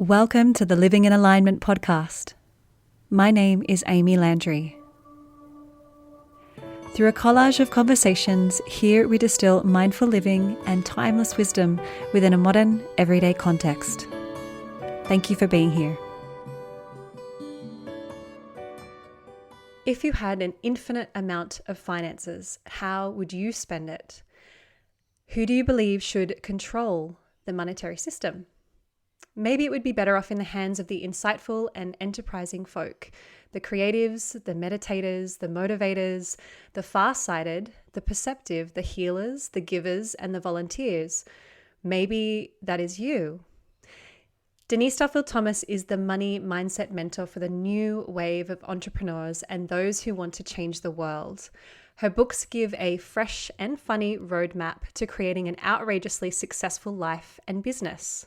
Welcome to the Living in Alignment podcast. My name is Amy Landry. Through a collage of conversations, here we distill mindful living and timeless wisdom within a modern, everyday context. Thank you for being here. If you had an infinite amount of finances, how would you spend it? Who do you believe should control the monetary system? Maybe it would be better off in the hands of the insightful and enterprising folk, the creatives, the meditators, the motivators, the far-sighted, the perceptive, the healers, the givers, and the volunteers. Maybe that is you. Denise Duffield-Thomas is the money mindset mentor for the new wave of entrepreneurs and those who want to change the world. Her books give a fresh and funny roadmap to creating an outrageously successful life and business.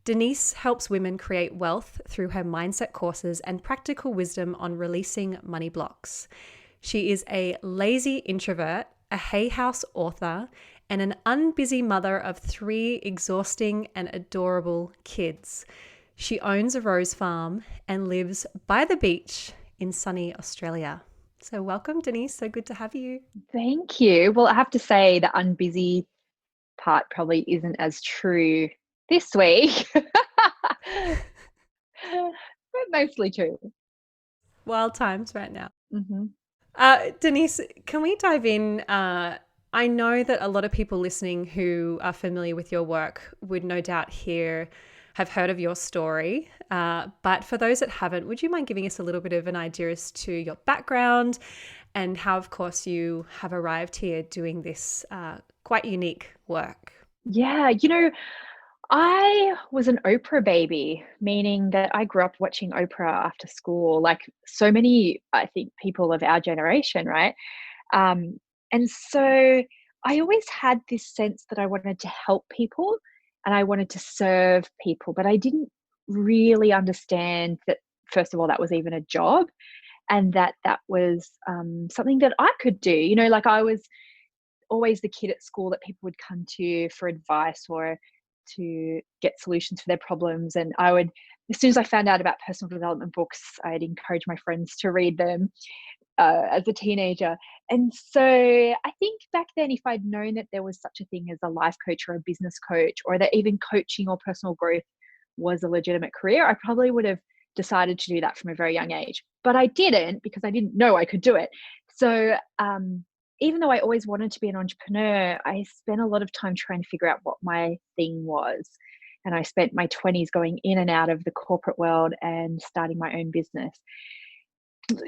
Denise helps women create wealth through her mindset courses and practical wisdom on releasing money blocks. She is a lazy introvert, a Hay House author, and an unbusy mother of 3 exhausting and adorable kids. She owns a rose farm and lives by the beach in sunny Australia. So welcome, Denise. So good to have you. Thank you. Well, I have to say the unbusy part probably isn't as true this week, but mostly true. Wild times right now. Mm-hmm. Denise, can we dive in? I know that a lot of people listening who are familiar with your work would no doubt have heard of your story. But for those that haven't, would you mind giving us a little bit of an idea as to your background and how, of course, you have arrived here doing this quite unique work? Yeah, I was an Oprah baby, meaning that I grew up watching Oprah after school, like so many, I think, people of our generation, right? And so I always had this sense that I wanted to help people and I wanted to serve people, but I didn't really understand that, first of all, that was even a job and that was something that I could do. Like I was always the kid at school that people would come to for advice or to get solutions for their problems. And I would, as soon as I found out about personal development books, I'd encourage my friends to read them as a teenager. And so I think back then, if I'd known that there was such a thing as a life coach or a business coach, or that even coaching or personal growth was a legitimate career, I probably would have decided to do that from a very young age. But I didn't, because I didn't know I could do it. So even though I always wanted to be an entrepreneur, I spent a lot of time trying to figure out what my thing was. And I spent my 20s going in and out of the corporate world and starting my own business,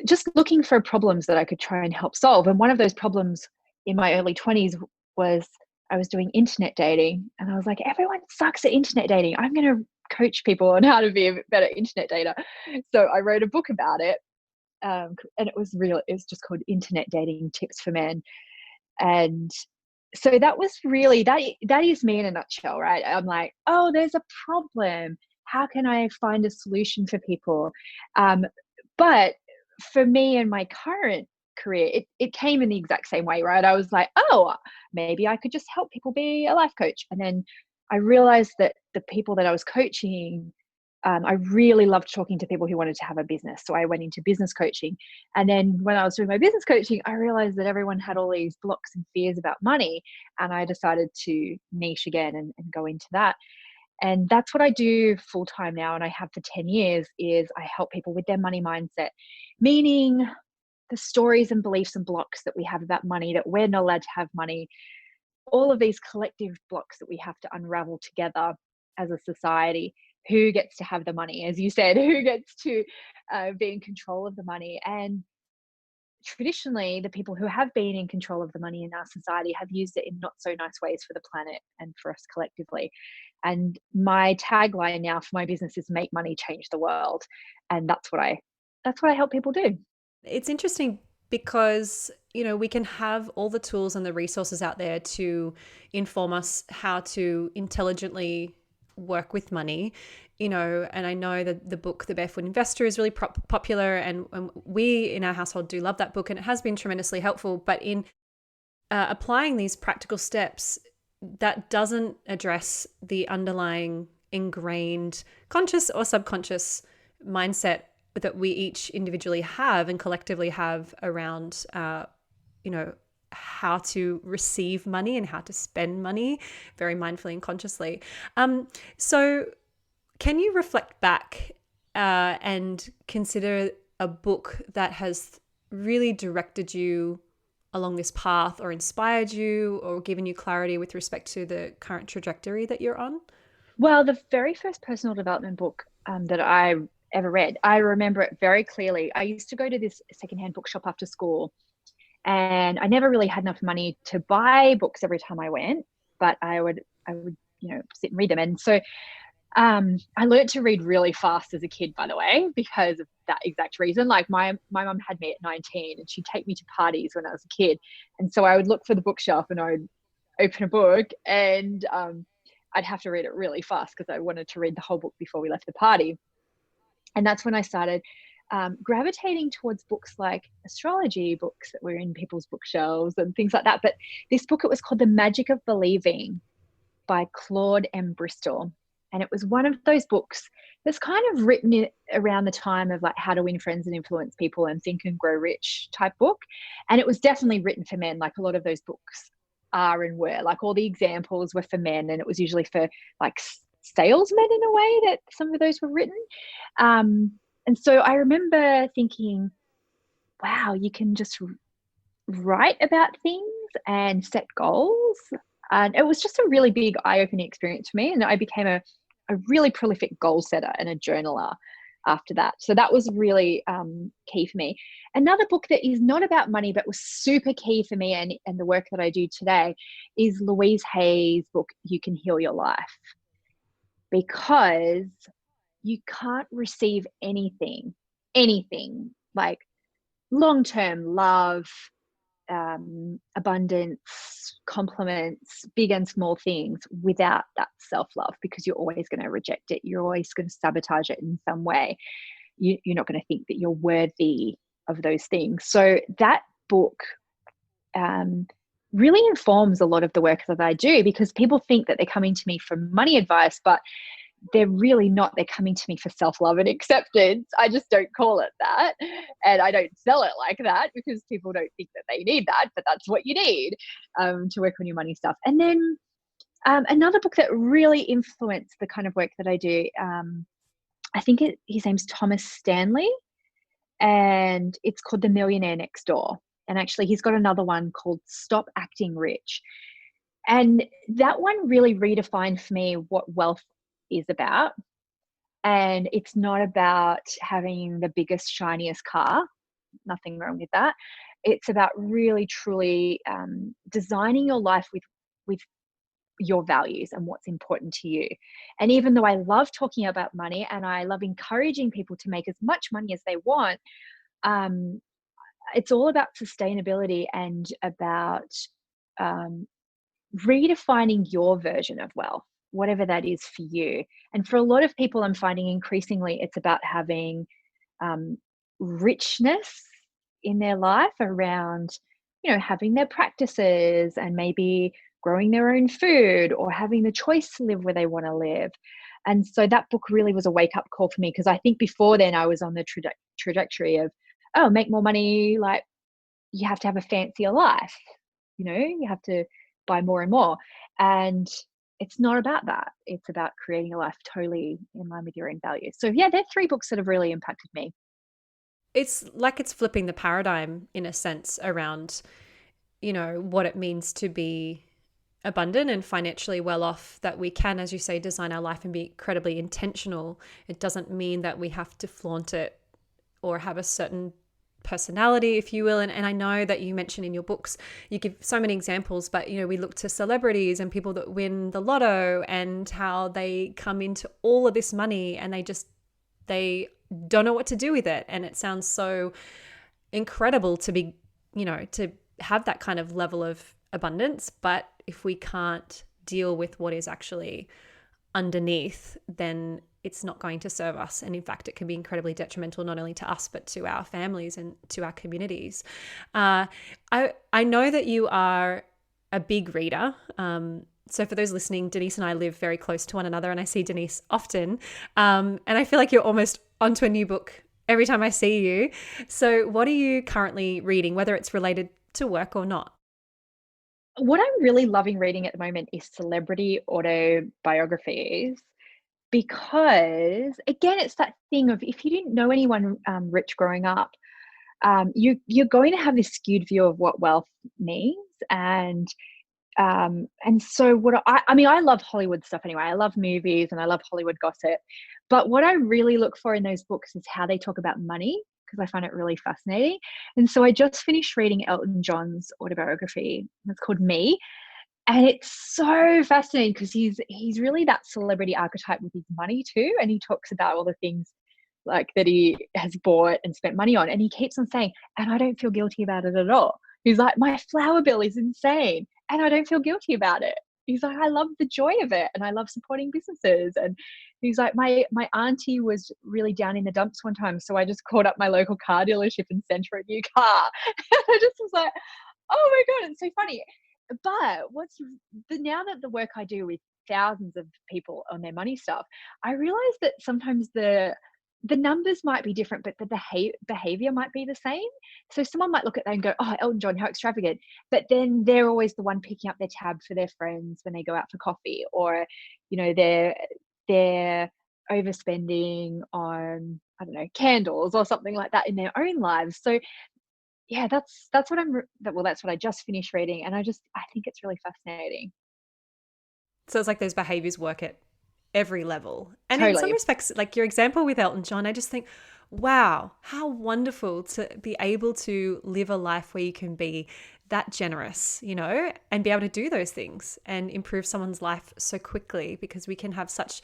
just looking for problems that I could try and help solve. And one of those problems in my early 20s was I was doing internet dating. And I was like, everyone sucks at internet dating. I'm going to coach people on how to be a better internet dater. So I wrote a book about it. And it was just called Internet Dating Tips for Men. And so that was really, that is me in a nutshell, right? I'm like, oh, there's a problem. How can I find a solution for people? But for me and my current career, it came in the exact same way, right? I was like, oh, maybe I could just help people be a life coach. And then I realized that the people that I was coaching, I really loved talking to people who wanted to have a business. So I went into business coaching. And then when I was doing my business coaching, I realized that everyone had all these blocks and fears about money. And I decided to niche again and go into that. And that's what I do full time now. And I have for 10 years is I help people with their money mindset, meaning the stories and beliefs and blocks that we have about money, that we're not allowed to have money, all of these collective blocks that we have to unravel together as a society. Who gets to have the money, as you said, who gets to be in control of the money? And traditionally, the people who have been in control of the money in our society have used it in not so nice ways for the planet and for us collectively. And my tagline now for my business is make money change the world. And that's what I help people do. It's interesting because, we can have all the tools and the resources out there to inform us how to intelligently work with money, and I know that the book, The Barefoot Investor, is really popular, and we in our household do love that book, and it has been tremendously helpful. But in applying these practical steps, that doesn't address the underlying ingrained conscious or subconscious mindset that we each individually have and collectively have around, how to receive money and how to spend money very mindfully and consciously. So can you reflect back and consider a book that has really directed you along this path or inspired you or given you clarity with respect to the current trajectory that you're on? Well, the very first personal development book that I ever read, I remember it very clearly. I used to go to this secondhand bookshop after school, and I never really had enough money to buy books every time I went, but I would, sit and read them. And so I learned to read really fast as a kid, by the way, because of that exact reason. Like my mum had me at 19 and she'd take me to parties when I was a kid. And so I would look for the bookshelf and I would open a book and I'd have to read it really fast because I wanted to read the whole book before we left the party. And that's when I started gravitating towards books like astrology books that were in people's bookshelves and things like that. But this book, it was called The Magic of Believing by Claude M. Bristol. And it was one of those books that's kind of written around the time of like How to Win Friends and Influence People and Think and Grow Rich type book. And it was definitely written for men, like a lot of those books are and were. Like all the examples were for men, and it was usually for like salesmen in a way that some of those were written. And so I remember thinking, wow, you can just write about things and set goals. And it was just a really big eye-opening experience for me. And I became a really prolific goal setter and a journaler after that. So that was really key for me. Another book that is not about money, but was super key for me and the work that I do today is Louise Hay's book, You Can Heal Your Life. Because you can't receive anything like long-term love, abundance, compliments, big and small things without that self-love, because you're always going to reject it. You're always going to sabotage it in some way. You're not going to think that you're worthy of those things. So that book really informs a lot of the work that I do, because people think that they're coming to me for money advice, but they're really not. They're coming to me for self-love and acceptance. I just don't call it that. And I don't sell it like that because people don't think that they need that, but that's what you need to work on your money stuff. And then another book that really influenced the kind of work that I do, I think his name's Thomas Stanley, and it's called The Millionaire Next Door. And actually he's got another one called Stop Acting Rich. And that one really redefined for me what wealth is about. And it's not about having the biggest, shiniest car. Nothing wrong with that. It's about really, truly designing your life with your values and what's important to you. And even though I love talking about money and I love encouraging people to make as much money as they want, it's all about sustainability and about redefining your version of wealth, whatever that is for you. And for a lot of people, I'm finding increasingly it's about having richness in their life around, having their practices and maybe growing their own food or having the choice to live where they want to live. And so that book really was a wake-up call for me, because I think before then I was on the trajectory of, make more money, like you have to have a fancier life, you have to buy more and more. And it's not about that. It's about creating a life totally in line with your own values. So yeah, they're 3 books that have really impacted me. It's like it's flipping the paradigm in a sense around, what it means to be abundant and financially well off, that we can, as you say, design our life and be incredibly intentional. It doesn't mean that we have to flaunt it or have a certain personality, if you will. And I know that you mentioned in your books, you give so many examples, but we look to celebrities and people that win the lotto and how they come into all of this money and they don't know what to do with it. And it sounds so incredible to be, to have that kind of level of abundance. But if we can't deal with what is actually underneath, then it's not going to serve us. And in fact, it can be incredibly detrimental, not only to us, but to our families and to our communities. I know that you are a big reader. So for those listening, Denise and I live very close to one another, and I see Denise often. And I feel like you're almost onto a new book every time I see you. So what are you currently reading, whether it's related to work or not? What I'm really loving reading at the moment is celebrity autobiographies because, again, it's that thing of if you didn't know anyone rich growing up, you're going to have this skewed view of what wealth means. And so I mean, I love Hollywood stuff anyway. I love movies and I love Hollywood gossip. But what I really look for in those books is how they talk about money because I find it really fascinating. And so I just finished reading Elton John's autobiography. It's called Me. And it's so fascinating because he's really that celebrity archetype with his money too. And he talks about all the things like that he has bought and spent money on. And he keeps on saying, and I don't feel guilty about it at all. He's like, my flower bill is insane and I don't feel guilty about it. He's like, I love the joy of it and I love supporting businesses. And he's like, my auntie was really down in the dumps one time. So I just called up my local car dealership and sent her a new car. And I just was like, oh my God, it's so funny. But now that the work I do with thousands of people on their money stuff, I realize that sometimes the numbers might be different, but the behavior might be the same. So someone might look at that and go, oh, Elton John, how extravagant. But then they're always the one picking up their tab for their friends when they go out for coffee, or, they're overspending on, I don't know, candles or something like that in their own lives. So yeah, that's what that's what I just finished reading. And I think it's really fascinating. So it's like those behaviors work at every level. And in some Totally. respects, like your example with Elton John, I just think, wow, how wonderful to be able to live a life where you can be that generous, and be able to do those things and improve someone's life so quickly, because we can have such,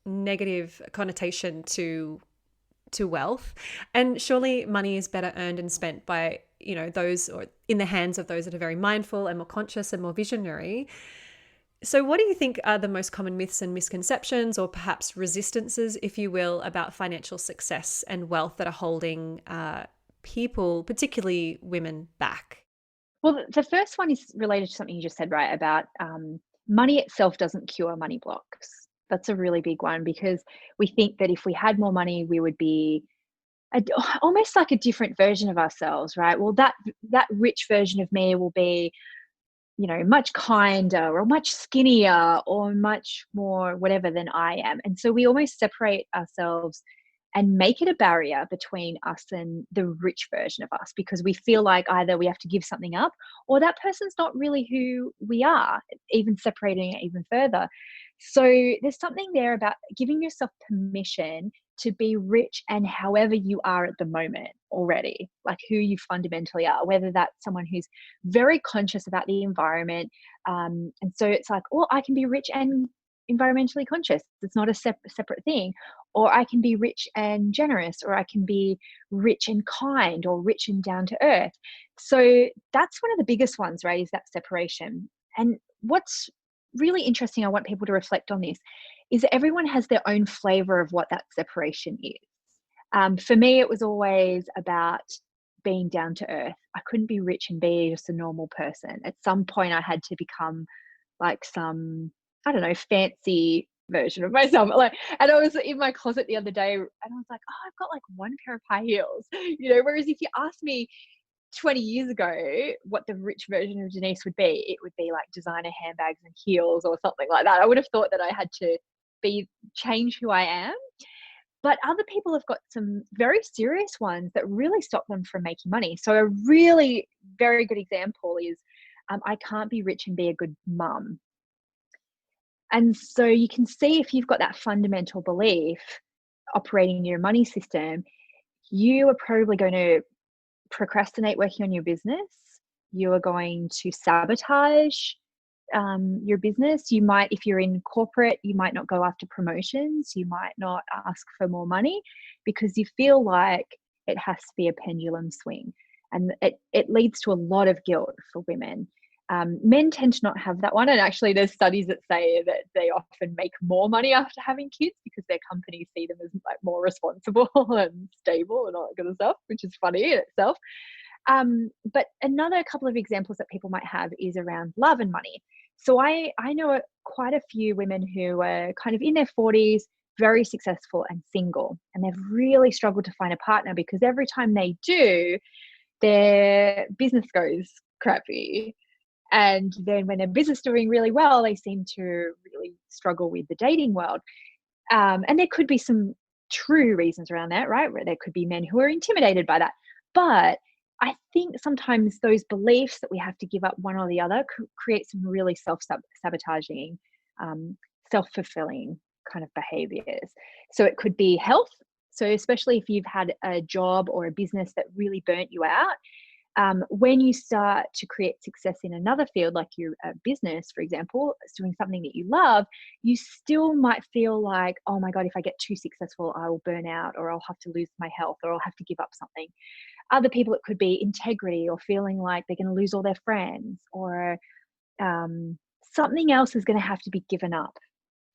negative connotation to wealth. And surely money is better earned and spent by, those, or in the hands of those that are very mindful and more conscious and more visionary. So what do you think are the most common myths and misconceptions, or perhaps resistances, if you will, about financial success and wealth that are holding people, particularly women, back? Well, the first one is related to something you just said, right? About money itself doesn't cure money blocks. That's a really big one because we think that if we had more money, we would be almost like a different version of ourselves, right? Well, that rich version of me will be, much kinder or much skinnier or much more whatever than I am. And so we almost separate ourselves and make it a barrier between us and the rich version of us because we feel like either we have to give something up or that person's not really who we are, even separating it even further. So there's something there about giving yourself permission to be rich and however you are at the moment already, like who you fundamentally are, whether that's someone who's very conscious about the environment. And so it's like, oh, I can be rich and environmentally conscious. It's not a separate thing. Or I can be rich and generous, or I can be rich and kind, or rich and down to earth. So that's one of the biggest ones, right? Is that separation. And what's really interesting, I want people to reflect on this, is that everyone has their own flavor of what that separation is. For me, it was always about being down to earth. I couldn't be rich and be just a normal person. At some point, I had to become like some, I don't know, fancy version of myself. And I was in my closet the other day and I was like, oh, I've got like one pair of high heels, whereas if you asked me 20 years ago what the rich version of Denise would be, it would be like designer handbags and heels or something like that. I would have thought that I had to change who I am. But other people have got some very serious ones that really stop them from making money. So a really very good example is I can't be rich and be a good mum. And so you can see if you've got that fundamental belief operating in your money system, you are probably going to procrastinate working on your business. You are going to sabotage your business. You might, if you're in corporate, you might not go after promotions. You might not ask for more money because you feel like it has to be a pendulum swing. And it leads to a lot of guilt for women. Men tend to not have that one. And actually, there's studies that say that they often make more money after having kids because their companies see them as like more responsible and stable and all that kind of stuff, which is funny in itself. But another couple of examples that people might have is around love and money. So I know quite a few women who are kind of in their 40s, very successful and single, and they've really struggled to find a partner because every time they do, their business goes crappy. And then when their business is doing really well, they seem to really struggle with the dating world. And there could be some true reasons around that, right? Where there could be men who are intimidated by that. But I think sometimes those beliefs that we have to give up one or the other create some really self-sabotaging, um, self-fulfilling kind of behaviors. So it could be health. So especially if you've had a job or a business that really burnt you out, when you start to create success in another field, like your business, for example, is doing something that you love, you still might feel like, oh my God, if I get too successful, I will burn out, or I'll have to lose my health, or I'll have to give up something. Other people, it could be integrity, or feeling like they're going to lose all their friends, or something else is going to have to be given up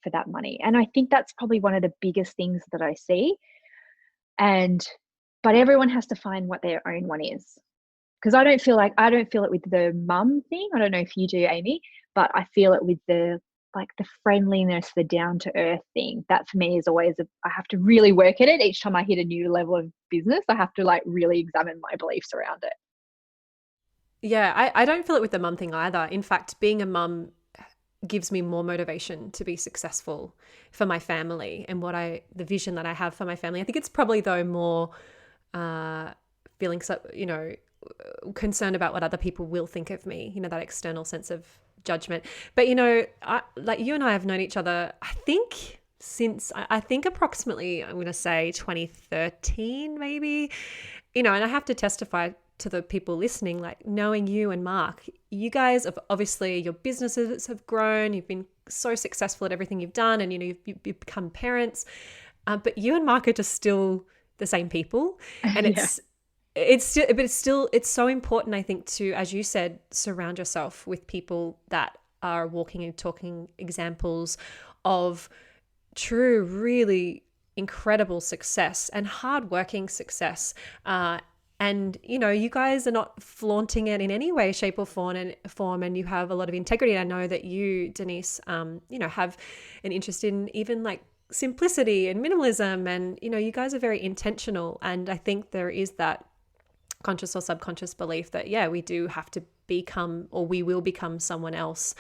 for that money. And I think that's probably one of the biggest things that I see. But everyone has to find what their own one is. Because I don't feel it with the mum thing. I don't know if you do, Amy, but I feel it with the friendliness, the down to earth thing. That for me is always I have to really work at it. Each time I hit a new level of business, I have to like really examine my beliefs around it. Yeah, I don't feel it with the mum thing either. In fact, being a mum gives me more motivation to be successful for my family and the vision that I have for my family. I think it's probably though more feeling so, concerned about what other people will think of me, that external sense of judgment. But, like you and I have known each other, I think approximately, I'm going to say 2013, maybe, and I have to testify to the people listening, like knowing you and Mark, you guys have obviously, your businesses have grown. You've been so successful at everything you've done, and, you've become parents, but you and Mark are just still the same people. And Yeah. it's so important, I think, to, as you said, surround yourself with people that are walking and talking examples of true, really incredible success and hardworking success. And, you guys are not flaunting it in any way, shape or form, and you have a lot of integrity. And I know that you, Denise, have an interest in even like simplicity and minimalism, and, you guys are very intentional. And I think there is that conscious or subconscious belief that, yeah, we do have to become, or we will become someone else,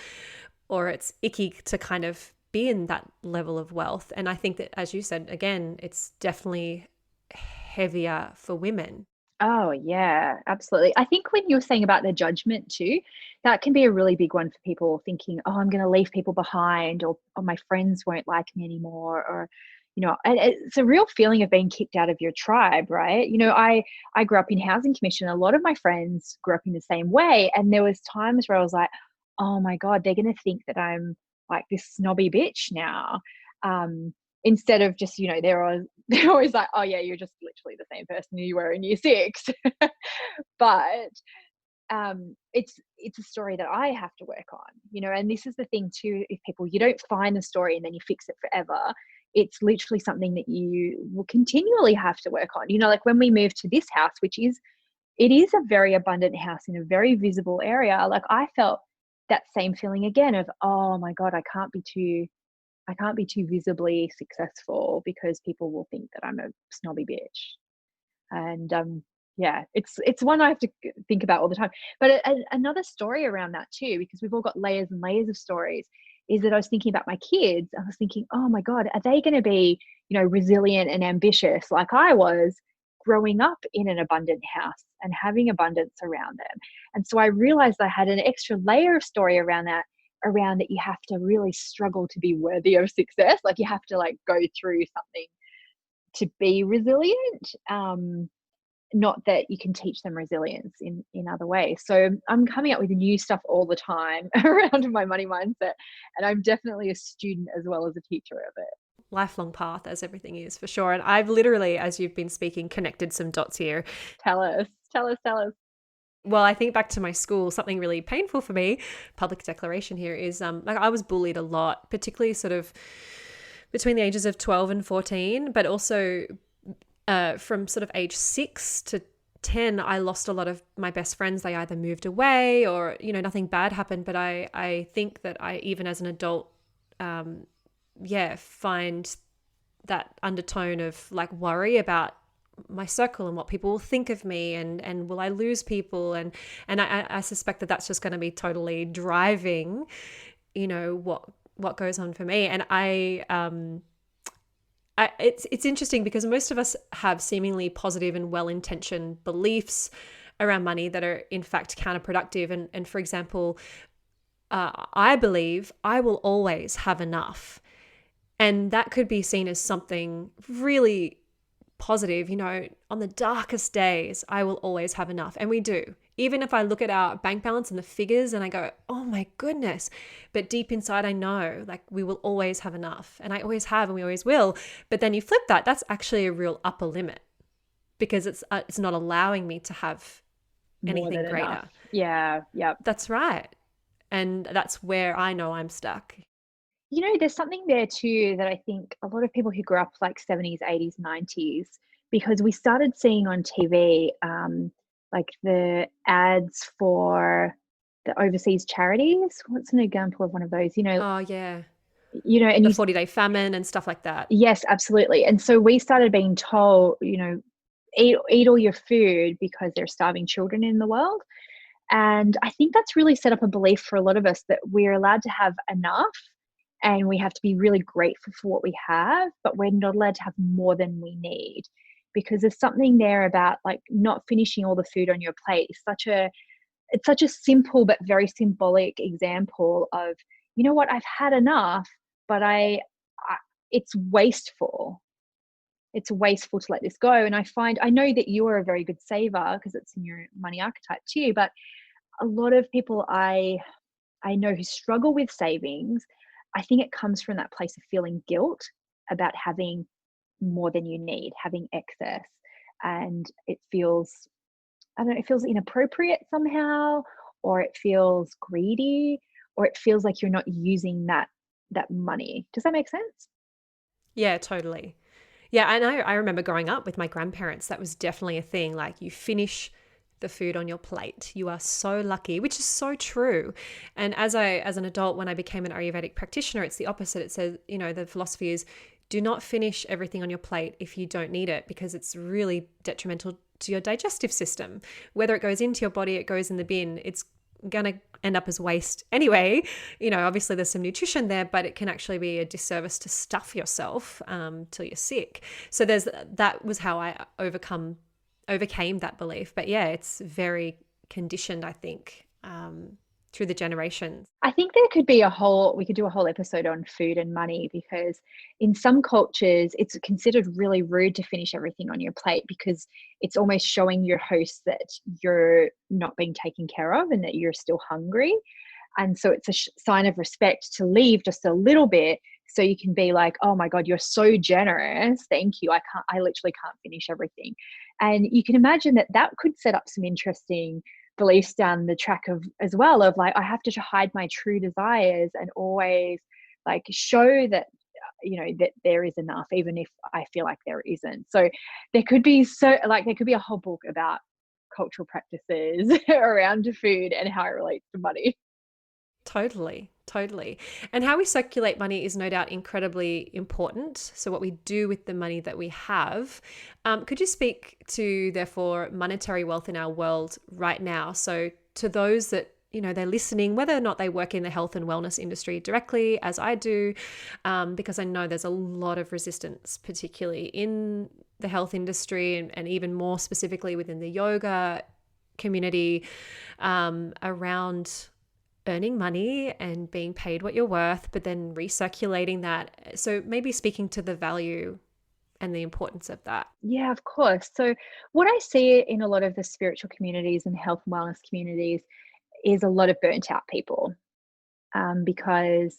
or it's icky to kind of be in that level of wealth. And I think that, as you said, again, it's definitely heavier for women. Oh, yeah, absolutely. I think when you're saying about the judgment too, that can be a really big one for people thinking, oh, I'm going to leave people behind, or my friends won't like me anymore, or, and it's a real feeling of being kicked out of your tribe, right? I grew up in housing commission. A lot of my friends grew up in the same way. And there was times where I was like, oh my God, they're going to think that I'm like this snobby bitch now. Instead of just, they're always like, oh yeah, you're just literally the same person you were in year 6. But it's a story that I have to work on, and this is the thing too, if you don't find the story and then you fix it forever, it's literally something that you will continually have to work on. Like when we moved to this house, it is a very abundant house in a very visible area. Like I felt that same feeling again of, oh my God, I can't be too visibly successful because people will think that I'm a snobby bitch. And yeah, it's one I have to think about all the time. But another story around that too, because we've all got layers and layers of stories, is that I was thinking about my kids. I was thinking, oh my God, are they going to be, resilient and ambitious like I was growing up in an abundant house and having abundance around them? And so I realized I had an extra layer of story around that you have to really struggle to be worthy of success. Like you have to like go through something to be resilient. Not that you can teach them resilience in other ways. So I'm coming up with new stuff all the time around my money mindset, and I'm definitely a student as well as a teacher of it. Lifelong path, as everything is, for sure. And I've literally, as you've been speaking, connected some dots here. Tell us. Well, I think back to my school, something really painful for me, public declaration here, is like I was bullied a lot, particularly sort of between the ages of 12 and 14, but also from sort of age 6 to 10, I lost a lot of my best friends. They either moved away or, nothing bad happened. But I think that I, even as an adult, find that undertone of like worry about my circle and what people will think of me, and will I lose people, and I suspect that that's just going to be totally driving what goes on for me. And it's interesting because most of us have seemingly positive and well-intentioned beliefs around money that are in fact counterproductive. And for example, I believe I will always have enough. And that could be seen as something really positive. On the darkest days, I will always have enough. And we do. Even if I look at our bank balance and the figures and I go, oh my goodness. But deep inside, I know like we will always have enough. And I always have and we always will. But then you flip that, that's actually a real upper limit because it's not allowing me to have anything greater. Enough. Yeah. Yep. That's right. And that's where I know I'm stuck. There's something there too that I think a lot of people who grew up like 70s, 80s, 90s, because we started seeing on TV like the ads for the overseas charities. What's an example of one of those? Oh, yeah. And the 40-day famine and stuff like that. Yes, absolutely. And so we started being told, eat all your food because there's starving children in the world. And I think that's really set up a belief for a lot of us that we're allowed to have enough and we have to be really grateful for what we have, but we're not allowed to have more than we need, because there's something there about like not finishing all the food on your plate. It's such a simple but very symbolic example of, you know what, I've had enough, but it's wasteful. It's wasteful to let this go. And I know that you are a very good saver because it's in your money archetype too, but a lot of people I know who struggle with savings, I think it comes from that place of feeling guilt about having more than you need, having excess. And it feels, I don't know, it feels inappropriate somehow, or it feels greedy, or it feels like you're not using that money. Does that make sense? Yeah, totally. Yeah, and I remember growing up with my grandparents, that was definitely a thing. Like you finish the food on your plate. You are so lucky, which is so true. And as an adult, when I became an Ayurvedic practitioner, it's the opposite. It says, the philosophy is do not finish everything on your plate if you don't need it, because it's really detrimental to your digestive system. Whether it goes into your body, it goes in the bin, it's going to end up as waste anyway. Obviously there's some nutrition there, but it can actually be a disservice to stuff yourself till you're sick. So that was how I overcame that belief. But yeah, it's very conditioned, I think, through the generations. I think we could do a whole episode on food and money, because in some cultures it's considered really rude to finish everything on your plate, because it's almost showing your host that you're not being taken care of and that you're still hungry. And so it's a sign of respect to leave just a little bit, so you can be like, oh my God, you're so generous. Thank you. I literally can't finish everything. And you can imagine that could set up some interesting beliefs down the track of as well, of like, I have to hide my true desires and always like show that, that there is enough, even if I feel like there isn't. So there could be a whole book about cultural practices around food and how it relates to money. Totally. And how we circulate money is no doubt incredibly important. So what we do with the money that we have. Could you speak to, therefore, monetary wealth in our world right now? So to those that, they're listening, whether or not they work in the health and wellness industry directly, as I do, because I know there's a lot of resistance, particularly in the health industry and even more specifically within the yoga community, around earning money and being paid what you're worth, but then recirculating that. So maybe speaking to the value and the importance of that. Yeah, of course. So what I see in a lot of the spiritual communities and health and wellness communities is a lot of burnt out people, because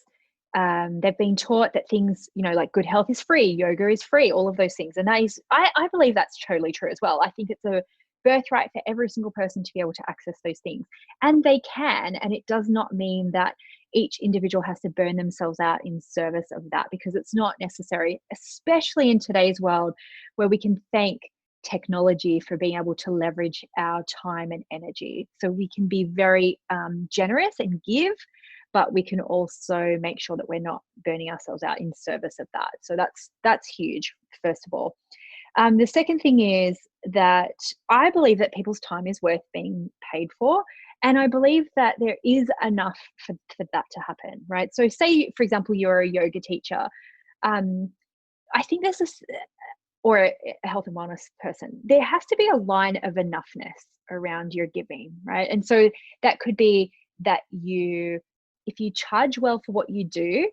they've been taught that things, like good health is free, yoga is free, all of those things. And that is, I believe that's totally true as well. I think it's a birthright for every single person to be able to access those things. And they can, and it does not mean that each individual has to burn themselves out in service of that, because it's not necessary, especially in today's world where we can thank technology for being able to leverage our time and energy. So we can be very generous and give, but we can also make sure that we're not burning ourselves out in service of that. So that's huge, first of all. The second thing is that I believe that people's time is worth being paid for. And I believe that there is enough for that to happen, right? So say, for example, you're a yoga teacher. I think there's this, or a health and wellness person, there has to be a line of enoughness around your giving, right? And so that could be that if you charge well for what you do,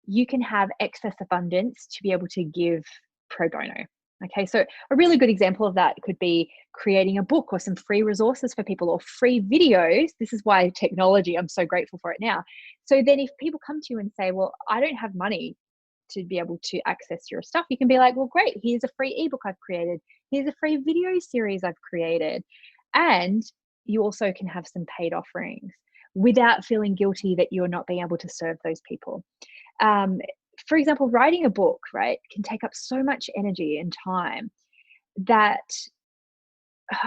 you can have excess abundance to be able to give pro bono. Okay, so a really good example of that could be creating a book or some free resources for people or free videos. This is why technology, I'm so grateful for it now. So then if people come to you and say, well, I don't have money to be able to access your stuff, you can be like, well, great, here's a free ebook I've created. Here's a free video series I've created. And you also can have some paid offerings without feeling guilty that you're not being able to serve those people. For example, writing a book, right, can take up so much energy and time that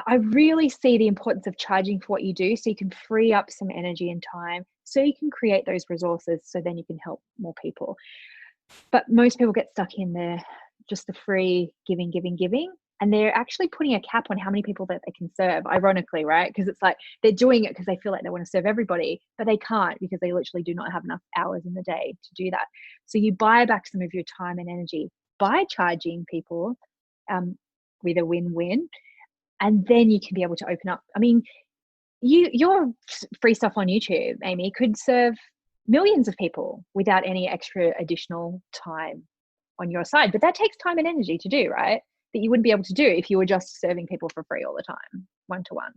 I really see the importance of charging for what you do so you can free up some energy and time so you can create those resources so then you can help more people. But most people get stuck in just the free giving, and they're actually putting a cap on how many people that they can serve, ironically, right? Because it's like they're doing it because they feel like they want to serve everybody, but they can't because they literally do not have enough hours in the day to do that. So you buy back some of your time and energy by charging people with a win-win, and then you can be able to open up. I mean, your free stuff on YouTube, Amy, could serve millions of people without any extra additional time on your side, but that takes time and energy to do, right? That you wouldn't be able to do if you were just serving people for free all the time, one-to-one.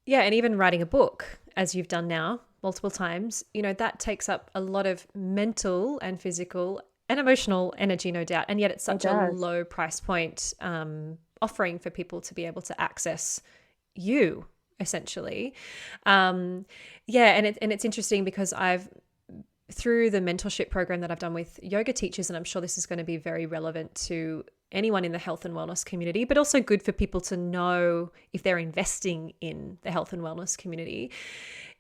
Yeah, and even writing a book, as you've done now multiple times, that takes up a lot of mental and physical and emotional energy, no doubt. And yet it's such a low price point offering for people to be able to access you, essentially. And it's interesting because through the mentorship program that I've done with yoga teachers, and I'm sure this is going to be very relevant to anyone in the health and wellness community, but also good for people to know if they're investing in the health and wellness community.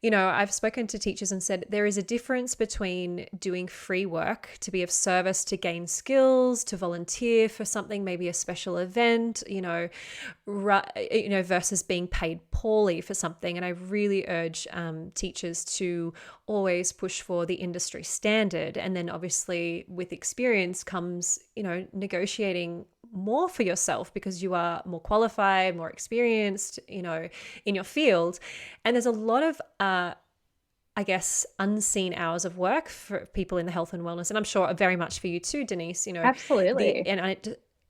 I've spoken to teachers and said there is a difference between doing free work to be of service, to gain skills, to volunteer for something, maybe a special event, versus being paid poorly for something. And I really urge teachers to always push for the industry standard. And then obviously with experience comes, negotiating more for yourself because you are more qualified, more experienced, in your field. And there's a lot of, unseen hours of work for people in the health and wellness. And I'm sure very much for you too, Denise, Absolutely.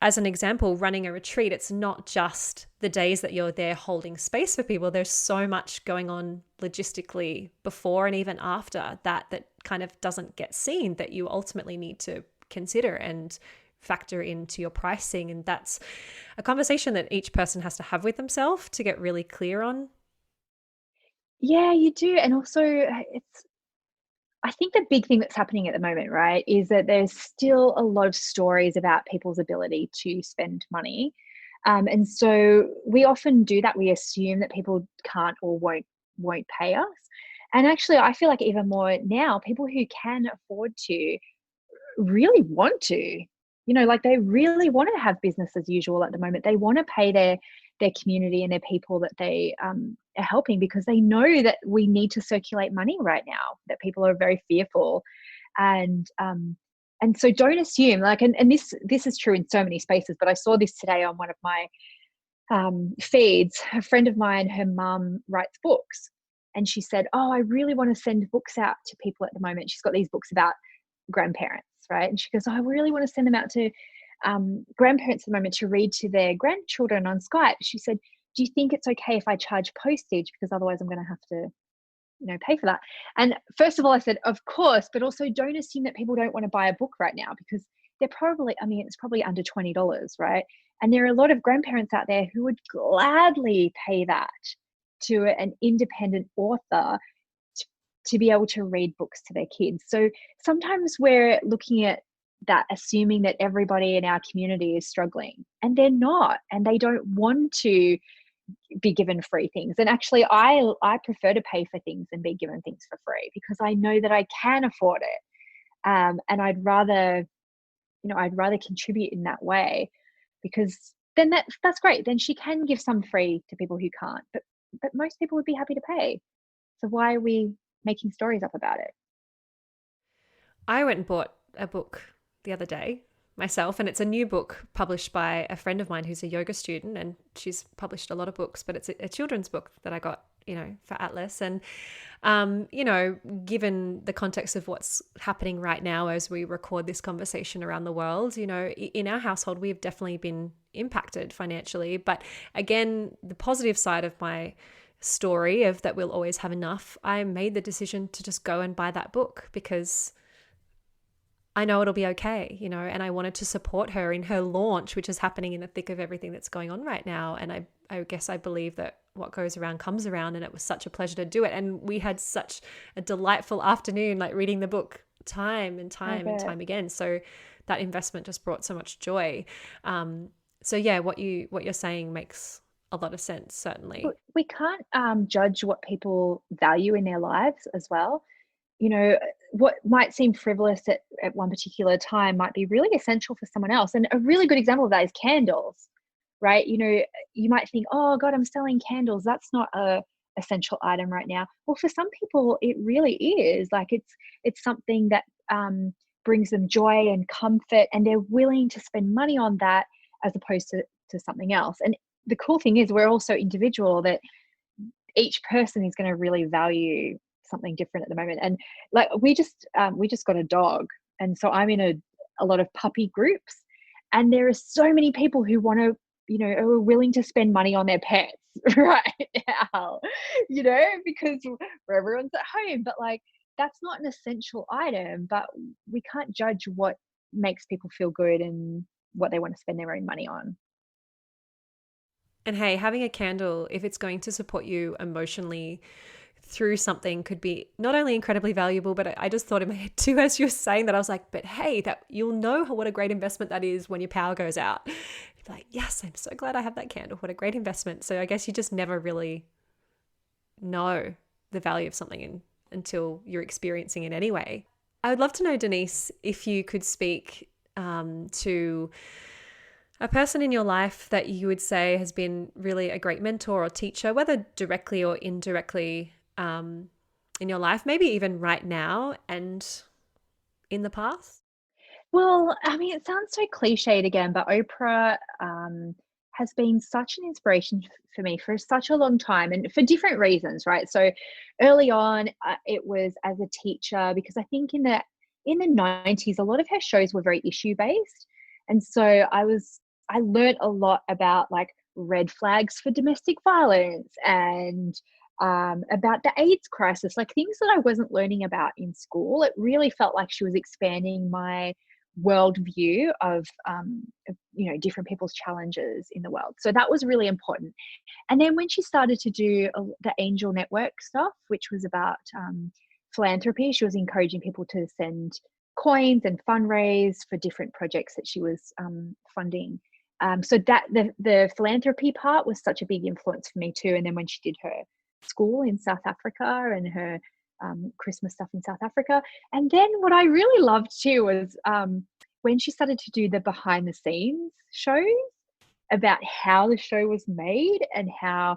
As an example, running a retreat, it's not just the days that you're there holding space for people. There's so much going on logistically before and even after that kind of doesn't get seen, that you ultimately need to consider and factor into your pricing. And that's a conversation that each person has to have with themselves to get really clear on. Yeah, you do. And also I think the big thing that's happening at the moment, right, is that there's still a lot of stories about people's ability to spend money. And so we often do that. We assume that people can't or won't pay us. And actually, I feel like even more now, people who can afford to really want to, like they really want to have business as usual at the moment. They want to pay their community and their people that they are helping, because they know that we need to circulate money right now, that people are very fearful. And so don't assume, like, and this is true in so many spaces, but I saw this today on one of my feeds. A friend of mine, her mum writes books, and she said, oh, I really want to send books out to people at the moment. She's got these books about grandparents, right? And she goes, oh, I really want to send them out to grandparents at the moment to read to their grandchildren on Skype. She said, do you think it's okay if I charge postage, because otherwise I'm going to have to pay for that? And first of all, I said, of course, but also don't assume that people don't want to buy a book right now, because they're probably, it's probably under $20, right? And there are a lot of grandparents out there who would gladly pay that to an independent author to be able to read books to their kids. So sometimes we're looking at that assuming that everybody in our community is struggling, and they're not, and they don't want to be given free things. And actually, I prefer to pay for things than be given things for free, because I know that I can afford it. And I'd rather contribute in that way, because then that's great. Then she can give some free to people who can't, but most people would be happy to pay. So why are we making stories up about it? I went and bought a book the other day myself, and it's a new book published by a friend of mine who's a yoga student, and she's published a lot of books, but it's a children's book that I got, for Atlas. And, given the context of what's happening right now as we record this conversation around the world, in our household, we've definitely been impacted financially. But again, the positive side of my story of that we'll always have enough, I made the decision to just go and buy that book because I know it'll be okay, and I wanted to support her in her launch, which is happening in the thick of everything that's going on right now. And I guess I believe that what goes around comes around, and it was such a pleasure to do it. And we had such a delightful afternoon, like reading the book time and time and time again. So that investment just brought so much joy. So yeah, what you're saying makes a lot of sense, certainly. We can't judge what people value in their lives as well. What might seem frivolous at one particular time might be really essential for someone else. And a really good example of that is candles, right? You might think, oh God, I'm selling candles. That's not a essential item right now. Well, for some people, it really is. Like it's something that brings them joy and comfort, and they're willing to spend money on that as opposed to something else. And the cool thing is we're all so individual that each person is going to really value something different at the moment. And like we just got a dog, and so I'm in a lot of puppy groups, and there are so many people who want to, are willing to spend money on their pets right now, because where everyone's at home. But like that's not an essential item, but we can't judge what makes people feel good and what they want to spend their own money on. And hey, having a candle, if it's going to support you emotionally through something, could be not only incredibly valuable, but I just thought in my head too, as you were saying that, I was like, but hey, that you'll know what a great investment that is when your power goes out. You'd be like, yes, I'm so glad I have that candle. What a great investment. So I guess you just never really know the value of something until you're experiencing it anyway. I would love to know, Denise, if you could speak to a person in your life that you would say has been really a great mentor or teacher, whether directly or indirectly, in your life, maybe even right now and in the past? Well, I mean, it sounds so cliched again, but Oprah has been such an inspiration for me for such a long time, and for different reasons, right? So early on, it was as a teacher, because I think in the 90s, a lot of her shows were very issue based, and so I learned a lot about like red flags for domestic violence, and about the AIDS crisis, like things that I wasn't learning about in school. It really felt like she was expanding my worldview of different people's challenges in the world. So that was really important. And then when she started to do the Angel Network stuff, which was about philanthropy, she was encouraging people to send coins and fundraise for different projects that she was funding. So that the philanthropy part was such a big influence for me too. And then when she did her school in South Africa and her Christmas stuff in South Africa. And then what I really loved too was when she started to do the behind the scenes shows about how the show was made and how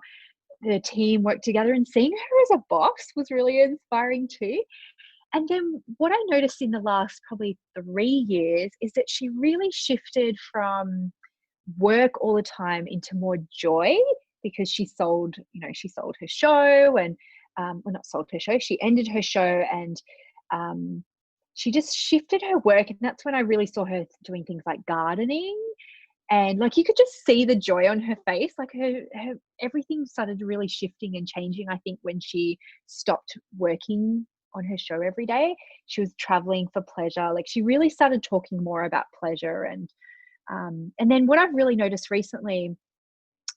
the team worked together, and seeing her as a boss was really inspiring too. And then what I noticed in the last probably 3 years is that she really shifted from work all the time into more joy, because she sold her show, and well, not sold her show, she ended her show, and she just shifted her work. And that's when I really saw her doing things like gardening, and like you could just see the joy on her face. Like her everything started really shifting and changing, I think, when she stopped working on her show every day. She was traveling for pleasure. Like she really started talking more about pleasure. And then what I've really noticed recently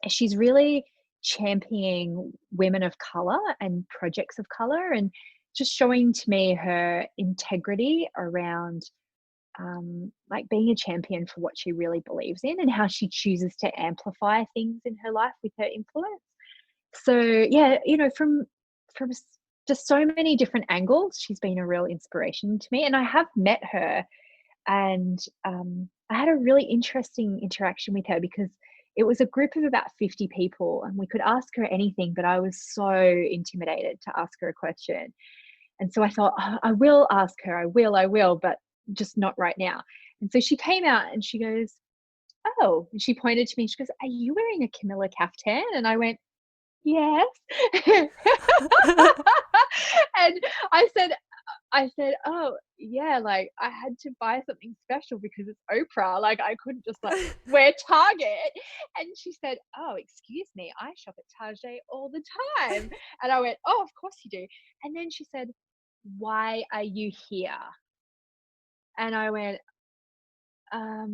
is she's really championing women of color and projects of color, and just showing to me her integrity around like being a champion for what she really believes in and how she chooses to amplify things in her life with her influence. So yeah, from just so many different angles, she's been a real inspiration to me. And I have met her, and I had a really interesting interaction with her because it was a group of about 50 people, and we could ask her anything, but I was so intimidated to ask her a question. And so I thought, "Oh, I will ask her, I will, but just not right now." And so she came out and she goes, "Oh," and she pointed to me. She goes, "Are you wearing a Camilla caftan?" And I went, "Yes." And I said, "Oh, yeah, like I had to buy something special because it's Oprah. Like I couldn't just like wear Target." And she said, "Oh, excuse me, I shop at Target all the time." And I went, "Oh, of course you do." And then she said, "Why are you here?" And I went,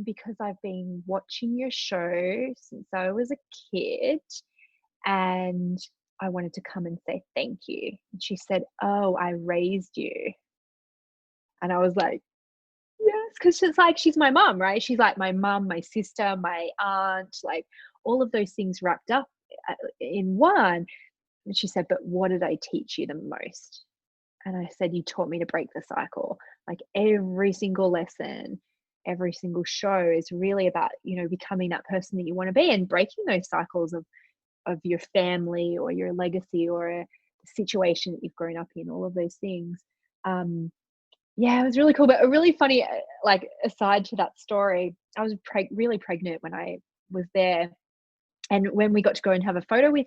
because I've been watching your show since I was a kid, and I wanted to come and say thank you." And she said, "Oh, I raised you." And I was like, "Yes," because it's like she's my mum, right? She's like my mum, my sister, my aunt, like all of those things wrapped up in one. And she said, "But what did I teach you the most?" And I said, "You taught me to break the cycle." Like every single lesson, every single show is really about, becoming that person that you want to be and breaking those cycles of your family or your legacy or a situation that you've grown up in, all of those things. Um, yeah, it was really cool. But a really funny, like, aside to that story, I was really pregnant when I was there. And when we got to go and have a photo with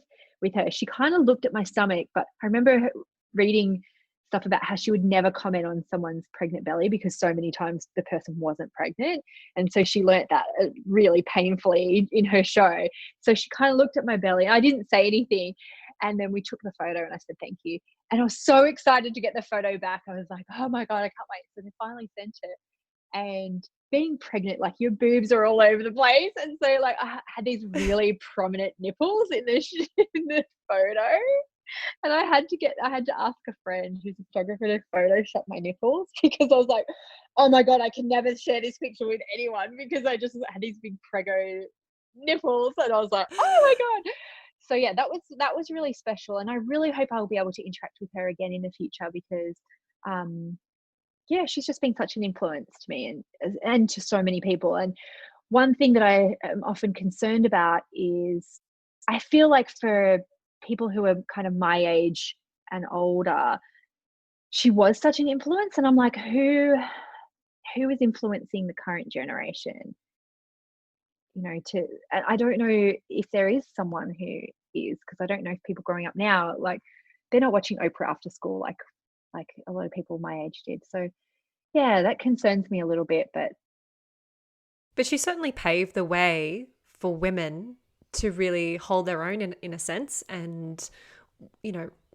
her, she kind of looked at my stomach. But I remember her reading stuff about how she would never comment on someone's pregnant belly because so many times the person wasn't pregnant. And so she learnt that really painfully in her show. So she kind of looked at my belly. I didn't say anything. And then we took the photo and I said, "Thank you." And I was so excited to get the photo back. I was like, "Oh my God, I can't wait." So they finally sent it. And being pregnant, like your boobs are all over the place. And so like I had these really prominent nipples in the in the photo. And I had to ask a friend who's a photographer to Photoshop my nipples because I was like, "Oh my God, I can never share this picture with anyone," because I just had these big prego nipples. And I was like, "Oh my God." So yeah, that was really special. And I really hope I'll be able to interact with her again in the future because um yeah, she's just been such an influence to me and to so many people. And one thing that I am often concerned about is I feel like for people who are kind of my age and older, she was such an influence. And I'm like, who is influencing the current generation? I don't know if there is someone who is, because I don't know if people growing up now, like they're not watching Oprah after school like a lot of people my age did. So yeah, that concerns me a little bit, but But she certainly paved the way for women to really hold their own in a sense and,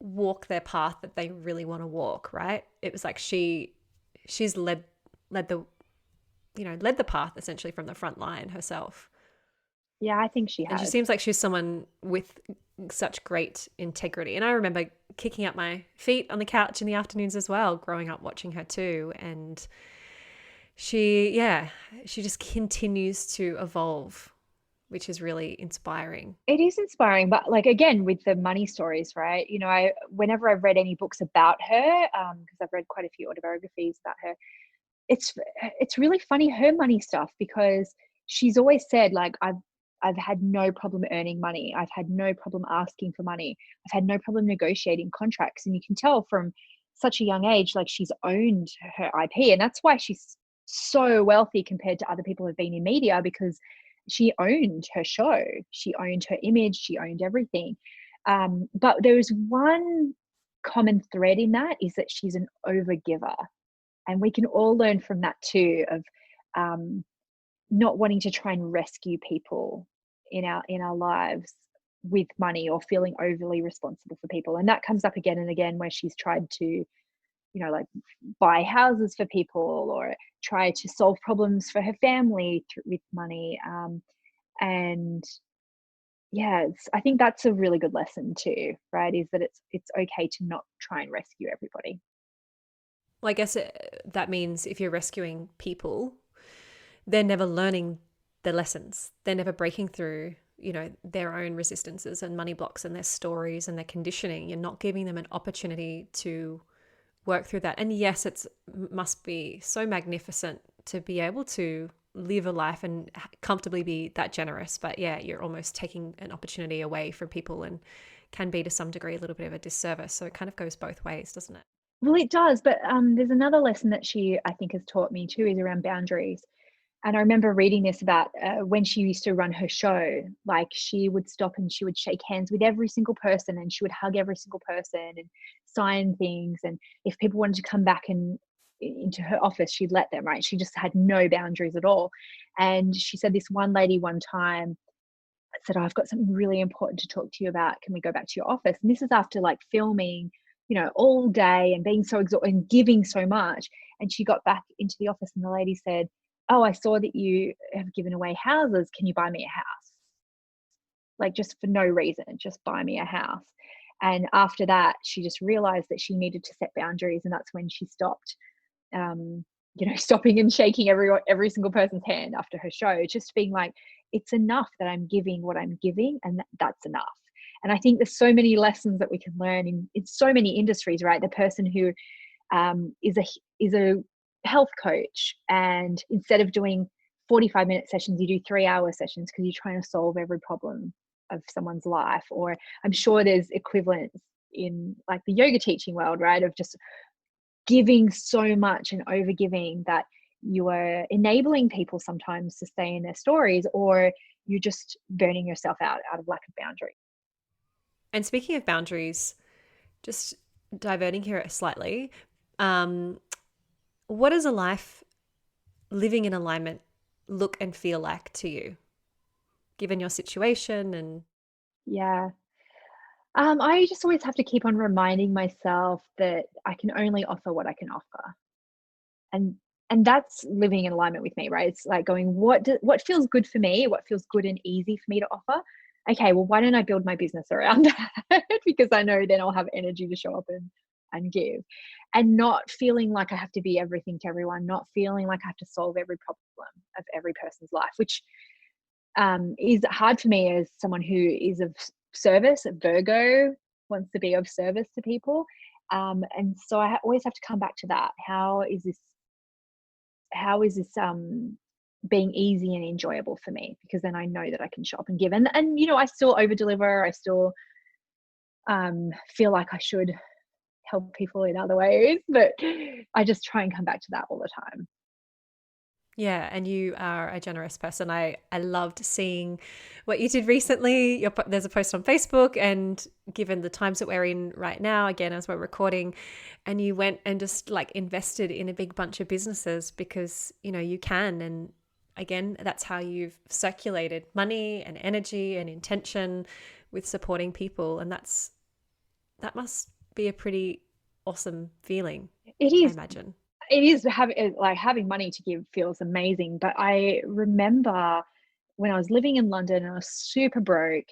walk their path that they really want to walk, right? It was like she's led the led the path essentially from the front line herself. yeah, I think she And she has. seems like she's someone with such great integrity. And I remember kicking up my feet on the couch in the afternoons as well, growing up watching her too. And she just continues to evolve, which is really inspiring. It is inspiring, but like again with the money stories, right? I whenever I've read any books about her, because I've read quite a few autobiographies about her, it's it's really funny her money stuff because she's always said like I've had no problem earning money. I've had no problem asking for money. I've had no problem negotiating contracts. And you can tell from such a young age, like she's owned her IP. And that's why she's so wealthy compared to other people who've been in media because she owned her show. She owned her image. She owned everything. But there's one common thread in that is that she's an overgiver. And we can all learn from that too of um, not wanting to try and rescue people in our lives with money or feeling overly responsible for people. And that comes up again and again where she's tried to like buy houses for people or try to solve problems for her family with money. And yeah, I think that's a really good lesson too, right? Is that it's okay to not try and rescue everybody. Well, I guess that means if you're rescuing people, they're never learning the lessons. They're never breaking through, their own resistances and money blocks and their stories and their conditioning. You're not giving them an opportunity to work through that. And yes, it must be so magnificent to be able to live a life and comfortably be that generous. But yeah, you're almost taking an opportunity away from people and can be to some degree a little bit of a disservice. So it kind of goes both ways, doesn't it? Well, it does, but there's another lesson that she, I think, has taught me too, is around boundaries. And I remember reading this about when she used to run her show, like she would stop and she would shake hands with every single person, and she would hug every single person and sign things. And if people wanted to come back and into her office, she'd let them, right? She just had no boundaries at all. And she said this one lady one time said, "Oh, I've got something really important to talk to you about. Can we go back to your office?" And this is after like filming, all day and being so exhausted and giving so much. And she got back into the office and the lady said, "Oh, I saw that you have given away houses. Can you buy me a house?" Like, just for no reason, just buy me a house. And after that, she just realized that she needed to set boundaries. And that's when she stopped, stopping and shaking every single person's hand after her show, just being like, it's enough that I'm giving what I'm giving, and that's enough. And I think there's so many lessons that we can learn in so many industries, right? The person who is a health coach, and instead of doing 45-minute sessions, you do 3-hour sessions because you're trying to solve every problem of someone's life. Or I'm sure there's equivalents in like the yoga teaching world, right? Of just giving so much and over giving that you are enabling people sometimes to stay in their stories, or you're just burning yourself out of lack of boundary. And speaking of boundaries, just diverting here slightly, um, what does a life living in alignment look and feel like to you, given your situation? And Yeah. I just always have to keep on reminding myself that I can only offer what I can offer. And that's living in alignment with me, right? It's like going, what feels good for me? What feels good and easy for me to offer? Okay, well, why don't I build my business around that? Because I know then I'll have energy to show up and give. And not feeling like I have to be everything to everyone, not feeling like I have to solve every problem of every person's life, which is hard for me as someone who is of service. Virgo wants to be of service to people. And so I always have to come back to that. How is this being easy and enjoyable for me? Because then I know that I can show up and give. And I still over deliver. I still feel like I should help people in other ways, but I just try and come back to that all the time. yeah, and you are a generous person. I loved seeing what you did recently. There's a post on Facebook, and given the times that we're in right now, again, as we're recording, and you went and just like invested in a big bunch of businesses because, you can. And again, that's how you've circulated money and energy and intention with supporting people. And that must be a pretty awesome feeling, It I is. imagine. It is having money to give feels amazing. But I remember when I was living in London and I was super broke,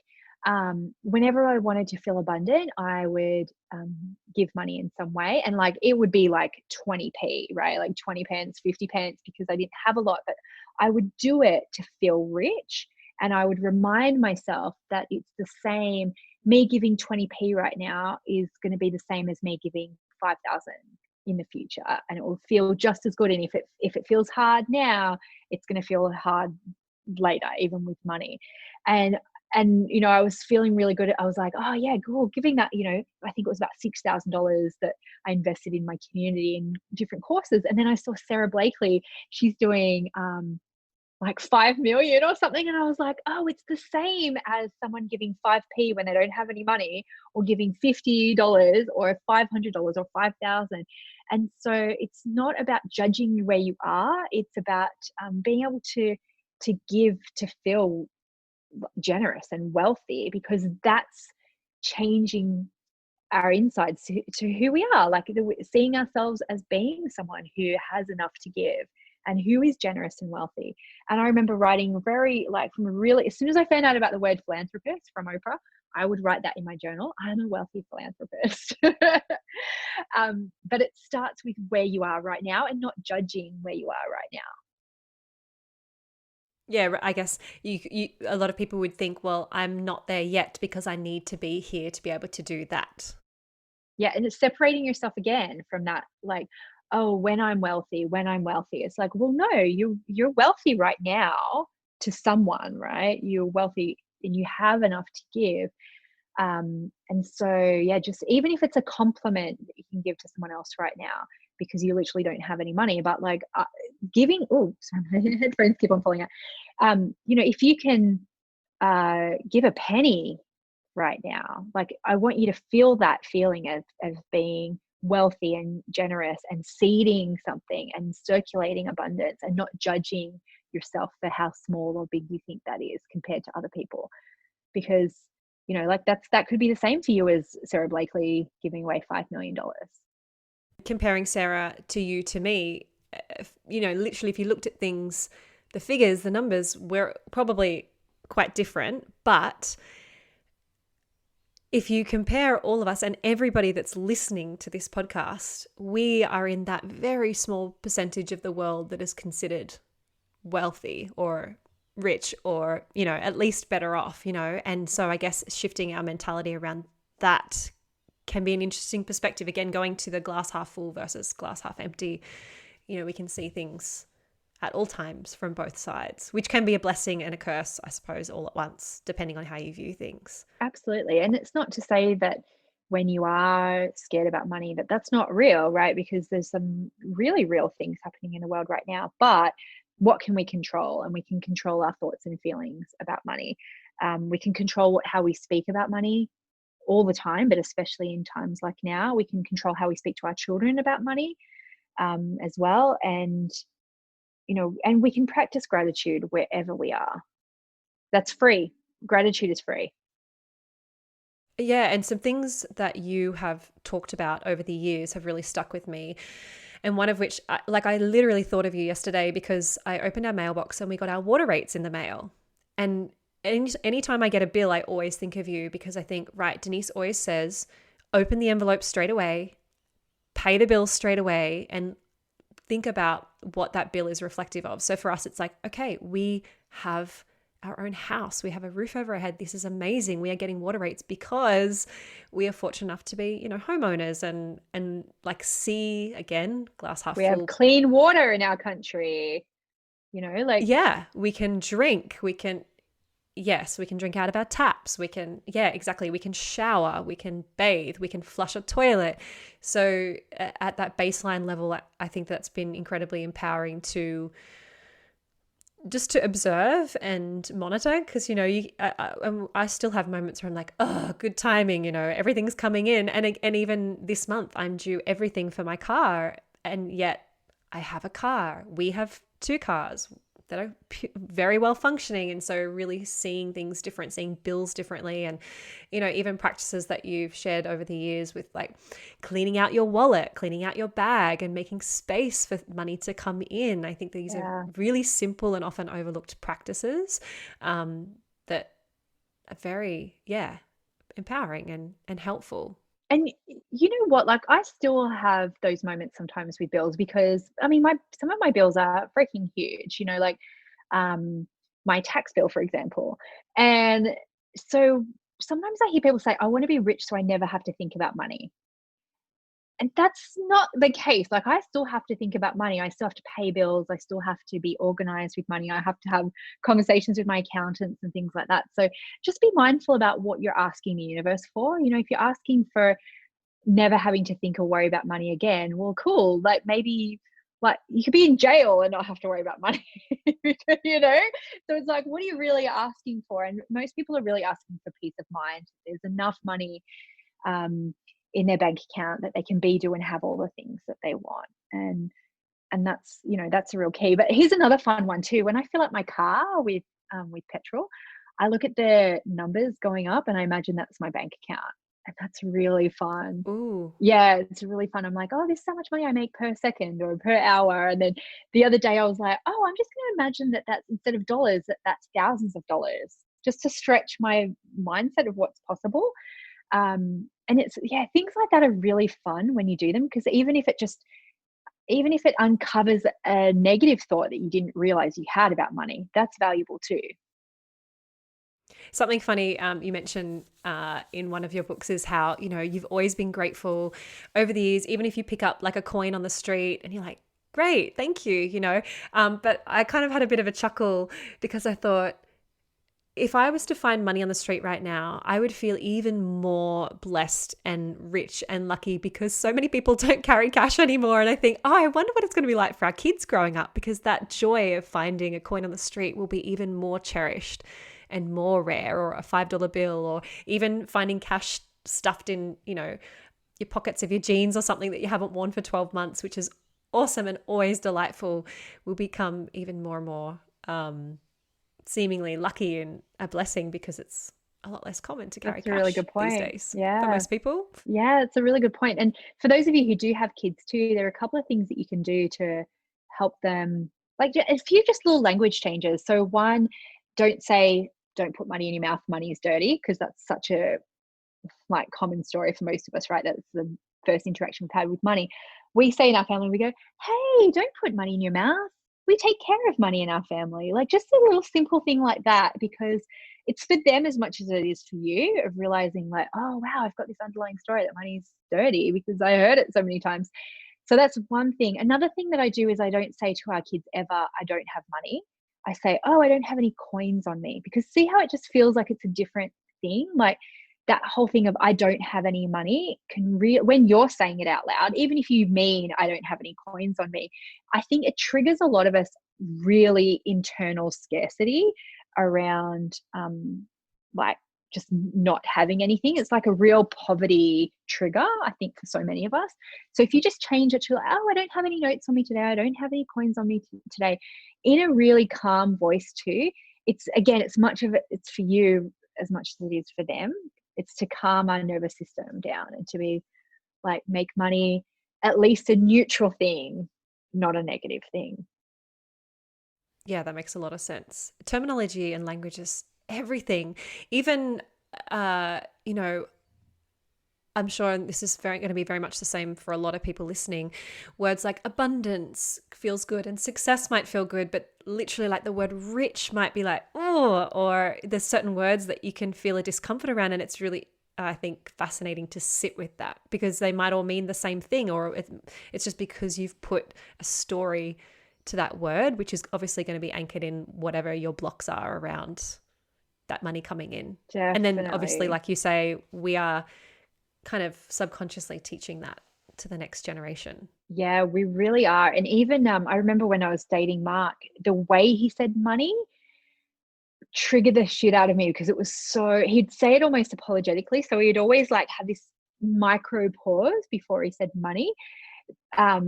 whenever I wanted to feel abundant, I would give money in some way. And like it would be like 20p, right? Like 20 pence, 50 pence, because I didn't have a lot, but I would do it to feel rich. And I would remind myself that it's the same. Me giving 20p right now is going to be the same as me giving 5,000 in the future, and it will feel just as good. And if it feels hard now, it's going to feel hard later, even with money. And I was feeling really good. I was like, oh yeah, cool, giving that, I think it was about $6,000 that I invested in my community in different courses. And then I saw Sarah Blakely, she's doing like 5 million or something. And I was like, oh, it's the same as someone giving 5p when they don't have any money, or giving $50 or $500 or 5,000. And so it's not about judging where you are. It's about being able to give, to feel generous and wealthy, because that's changing our insides to who we are, like seeing ourselves as being someone who has enough to give and who is generous and wealthy. And I remember writing very, like, from a really, as soon as I found out about the word philanthropist from Oprah, I would write that in my journal. I'm a wealthy philanthropist. But it starts with where you are right now and not judging where you are right now. Yeah, I guess a lot of people would think, well, I'm not there yet because I need to be here to be able to do that. Yeah, and it's separating yourself again from that, like, oh, when I'm wealthy, when I'm wealthy. It's like, well, no, you're wealthy right now to someone, right? You're wealthy and you have enough to give. And so, yeah, just even if it's a compliment that you can give to someone else right now, because you literally don't have any money, but like giving, oh, sorry, my headphones keep on falling out. If you can give a penny right now, like I want you to feel that feeling of being wealthy and generous and seeding something and circulating abundance and not judging yourself for how small or big you think that is compared to other people, because like that could be the same to you as Sarah Blakely giving away $5 million. Comparing Sarah to you to me, literally, if you looked at things, the figures, the numbers were probably quite different. But if you compare all of us and everybody that's listening to this podcast, we are in that very small percentage of the world that is considered wealthy or rich or, at least better off, And so I guess shifting our mentality around that can be an interesting perspective. Again, going to the glass half full versus glass half empty, we can see things at all times from both sides, which can be a blessing and a curse, I suppose, all at once, depending on how you view things. Absolutely. And it's not to say that when you are scared about money that that's not real, right? Because there's some really real things happening in the world right now. But what can we control? And we can control our thoughts and feelings about money. We can control how we speak about money all the time, but especially in times like now. We can control how we speak to our children about money as well. And and we can practice gratitude wherever we are. That's free. Gratitude is free. Yeah, and some things that you have talked about over the years have really stuck with me. And one of which, I literally thought of you yesterday because I opened our mailbox and we got our water rates in the mail. And anytime I get a bill, I always think of you because I think, right, Denise always says, open the envelope straight away, pay the bill straight away, and think about what that bill is reflective of. So for us, it's like, okay, we have our own house. We have a roof over our head. This is amazing. We are getting water rates because we are fortunate enough to be, homeowners and like see again, glass half We full. have clean water in our country, Yeah, we can drink. Yes, we can drink out of our taps. We can shower, we can bathe, we can flush a toilet. So at that baseline level, I think that's been incredibly empowering to just to observe and monitor, because I still have moments where I'm like, oh, good timing, everything's coming in, and even this month I'm due everything for my car, and yet I have a car. We have two cars that are very well functioning, and so really seeing things different, seeing bills differently, and even practices that you've shared over the years with like cleaning out your wallet, cleaning out your bag, and making space for money to come in. I think these are really simple and often overlooked practices that are very empowering and helpful. And you know what? Like I still have those moments sometimes with bills because I mean some of my bills are freaking huge, like my tax bill, for example. And so sometimes I hear people say, I want to be rich so I never have to think about money. And that's not the case. Like I still have to think about money. I still have to pay bills. I still have to be organized with money. I have to have conversations with my accountants and things like that. So just be mindful about what you're asking the universe for. If you're asking for never having to think or worry about money again, well, cool. Like maybe like you could be in jail and not have to worry about money, So it's like, what are you really asking for? And most people are really asking for peace of mind. There's enough money in their bank account that they can do and have all the things that they want. And that's, that's a real key. But here's another fun one too. When I fill up my car with petrol, I look at the numbers going up and I imagine that's my bank account. And that's really fun. Ooh. Yeah, it's really fun. I'm like, oh, this is how much money I make per second or per hour. And then the other day I was like, oh, I'm just going to imagine that that's instead of dollars, that's thousands of dollars. just to stretch my mindset of what's possible. And it's, yeah, things like that are really fun when you do them, because even if it uncovers a negative thought that you didn't realize you had about money, that's valuable too. Something funny you mentioned in one of your books is how, you've always been grateful over the years, even if you pick up like a coin on the street and you're like, great, thank you. But I kind of had a bit of a chuckle because I thought, if I was to find money on the street right now, I would feel even more blessed and rich and lucky because so many people don't carry cash anymore. And I think, I wonder what it's going to be like for our kids growing up, because that joy of finding a coin on the street will be even more cherished and more rare, or a $5 bill, or even finding cash stuffed in, your pockets of your jeans or something that you haven't worn for 12 months, which is awesome and always delightful, will become even more and more seemingly lucky and a blessing, because it's a lot less common to carry That's a really cash good point. these days Yeah. for most people. Yeah, it's a really good point. And for those of you who do have kids too, there are a couple of things that you can do to help them, like a few just little language changes. So one, don't put money in your mouth, money is dirty, because that's such a like common story for most of us, right? That's the first interaction we've had with money. We say in our family, we go, hey, don't put money in your mouth. We take care of money in our family. Like just a little simple thing like that, because it's for them as much as it is for you, of realizing like, oh, wow, I've got this underlying story that money's dirty because I heard it so many times. So that's one thing. Another thing that I do is I don't say to our kids ever, I don't have money. I say, oh, I don't have any coins on me, because see how it just feels like it's a different thing? Like that whole thing of I don't have any money when you're saying it out loud, even if you mean I don't have any coins on me, I think it triggers a lot of us really internal scarcity around like just not having anything. It's like a real poverty trigger, I think, for so many of us. So if you just change it to, oh, I don't have any notes on me today, I don't have any coins on me today, in a really calm voice too. It's much of it, it's for you as much as it is for them. It's to calm our nervous system down and to be like, make money at least a neutral thing, not a negative thing. Yeah, that makes a lot of sense. Terminology and language is everything. Even, I'm sure this is going to be very much the same for a lot of people listening. Words like abundance feels good and success might feel good, but literally like the word rich might be like, oh, or there's certain words that you can feel a discomfort around. And it's really, I think, fascinating to sit with that, because they might all mean the same thing, or it's just because you've put a story to that word, which is obviously going to be anchored in whatever your blocks are around that money coming in. Definitely. And then obviously, like you say, we are kind of subconsciously teaching that to the next generation. Yeah, we really are. And even I remember when I was dating Mark, the way he said money triggered the shit out of me, because it was so, he'd say it almost apologetically. So he'd always like have this micro pause before he said money,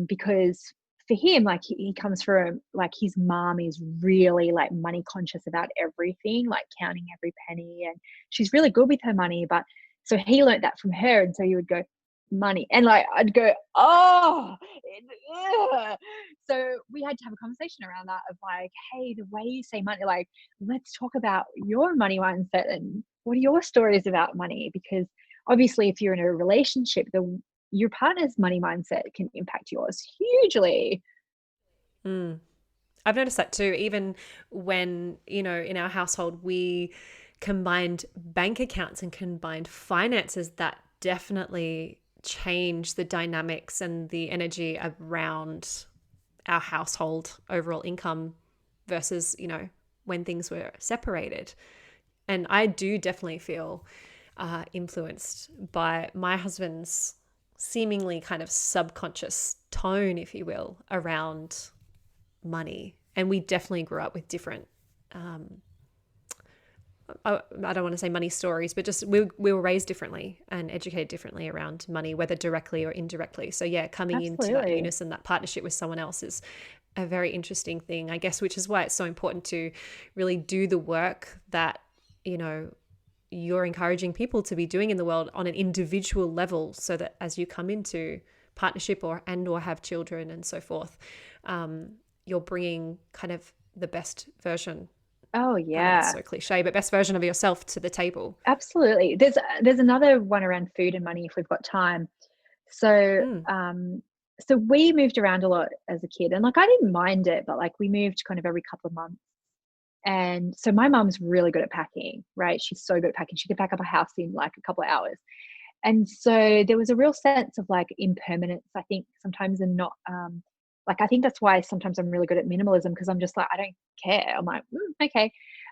because for him, like he comes from, like his mom is really like money conscious about everything, like counting every penny, and she's really good with her money. But so he learned that from her, and so he would go money, and like I'd go, oh, ugh. So we had to have a conversation around that of like, hey, the way you say money, like let's talk about your money mindset and what are your stories about money, because obviously if you're in a relationship, your partner's money mindset can impact yours hugely. I've noticed that too. Even when, in our household, we combined bank accounts and combined finances, that definitely changed the dynamics and the energy around our household overall income versus, when things were separated. And I do definitely feel influenced by my husband's seemingly kind of subconscious tone, if you will, around money. And we definitely grew up with different I don't want to say money stories, but just we were raised differently and educated differently around money, whether directly or indirectly. So yeah, coming into that unison, that partnership with someone else is a very interesting thing, I guess, which is why it's so important to really do the work that, you're encouraging people to be doing in the world on an individual level, so that as you come into partnership or have children and so forth, you're bringing kind of the best version Oh I know that's yeah, so cliche, but best version of yourself to the table. absolutely. There's another one around food and money if we've got time. So Mm. so we moved around a lot as a kid, and like I didn't mind it, but like we moved kind of every couple of months. And so my mum's really good at packing, right? She's so good at packing. She could pack up a house in like a couple of hours. And so there was a real sense of like impermanence, I think, sometimes, and not like I think that's why sometimes I'm really good at minimalism because I'm just like, I don't care. I'm like, okay.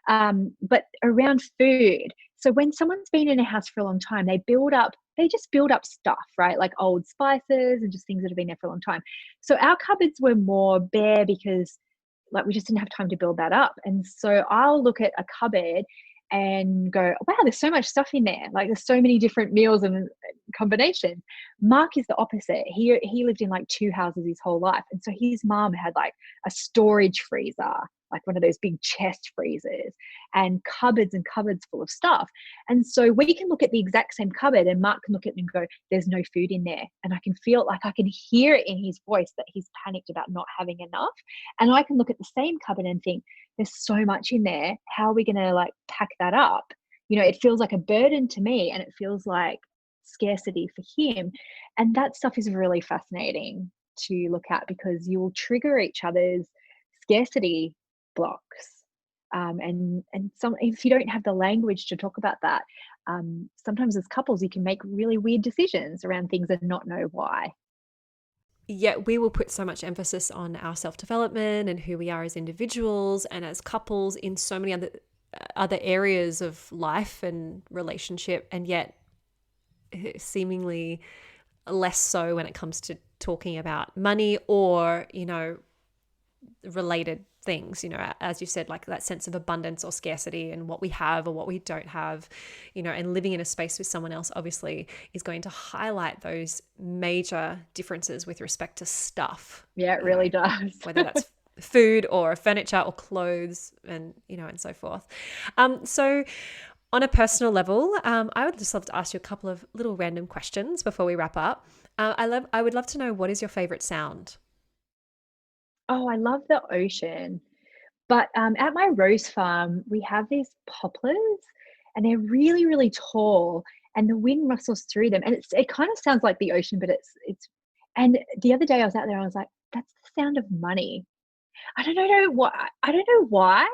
But around food, so when someone's been in a house for a long time, they just build up stuff, right? Like old spices and just things that have been there for a long time. So our cupboards were more bare because like we just didn't have time to build that up. And so I'll look at a cupboard and go, wow, there's so much stuff in there. Like there's so many different meals and combinations. Mark is the opposite. He lived in like two houses his whole life. And so his mom had like a storage freezer, like one of those big chest freezers, and cupboards full of stuff. And so we can look at the exact same cupboard and Mark can look at it and go, there's no food in there. And I can feel like I can hear it in his voice that he's panicked about not having enough. And I can look at the same cupboard and think, there's so much in there. How are we going to like pack that up? You know, it feels like a burden to me and it feels like scarcity for him. And that stuff is really fascinating to look at because you will trigger each other's scarcity blocks. And some if you don't have the language to talk about that, sometimes as couples you can make really weird decisions around things and not know why. Yet we will put so much emphasis on our self-development and who we are as individuals and as couples in so many other areas of life and relationship, and yet seemingly less so when it comes to talking about money or, related things, as you said, like that sense of abundance or scarcity and what we have or what we don't have, and living in a space with someone else obviously is going to highlight those major differences with respect to stuff. Yeah, it really does. Whether that's food or furniture or clothes and so forth. So on a personal level, I would just love to ask you a couple of little random questions before we wrap up. I would love to know, what is your favorite sound? Oh, I love the ocean. But at my rose farm, we have these poplars and they're really, really tall and the wind rustles through them. And it kind of sounds like the ocean, but and the other day I was out there, I was like, that's the sound of money. I don't know why,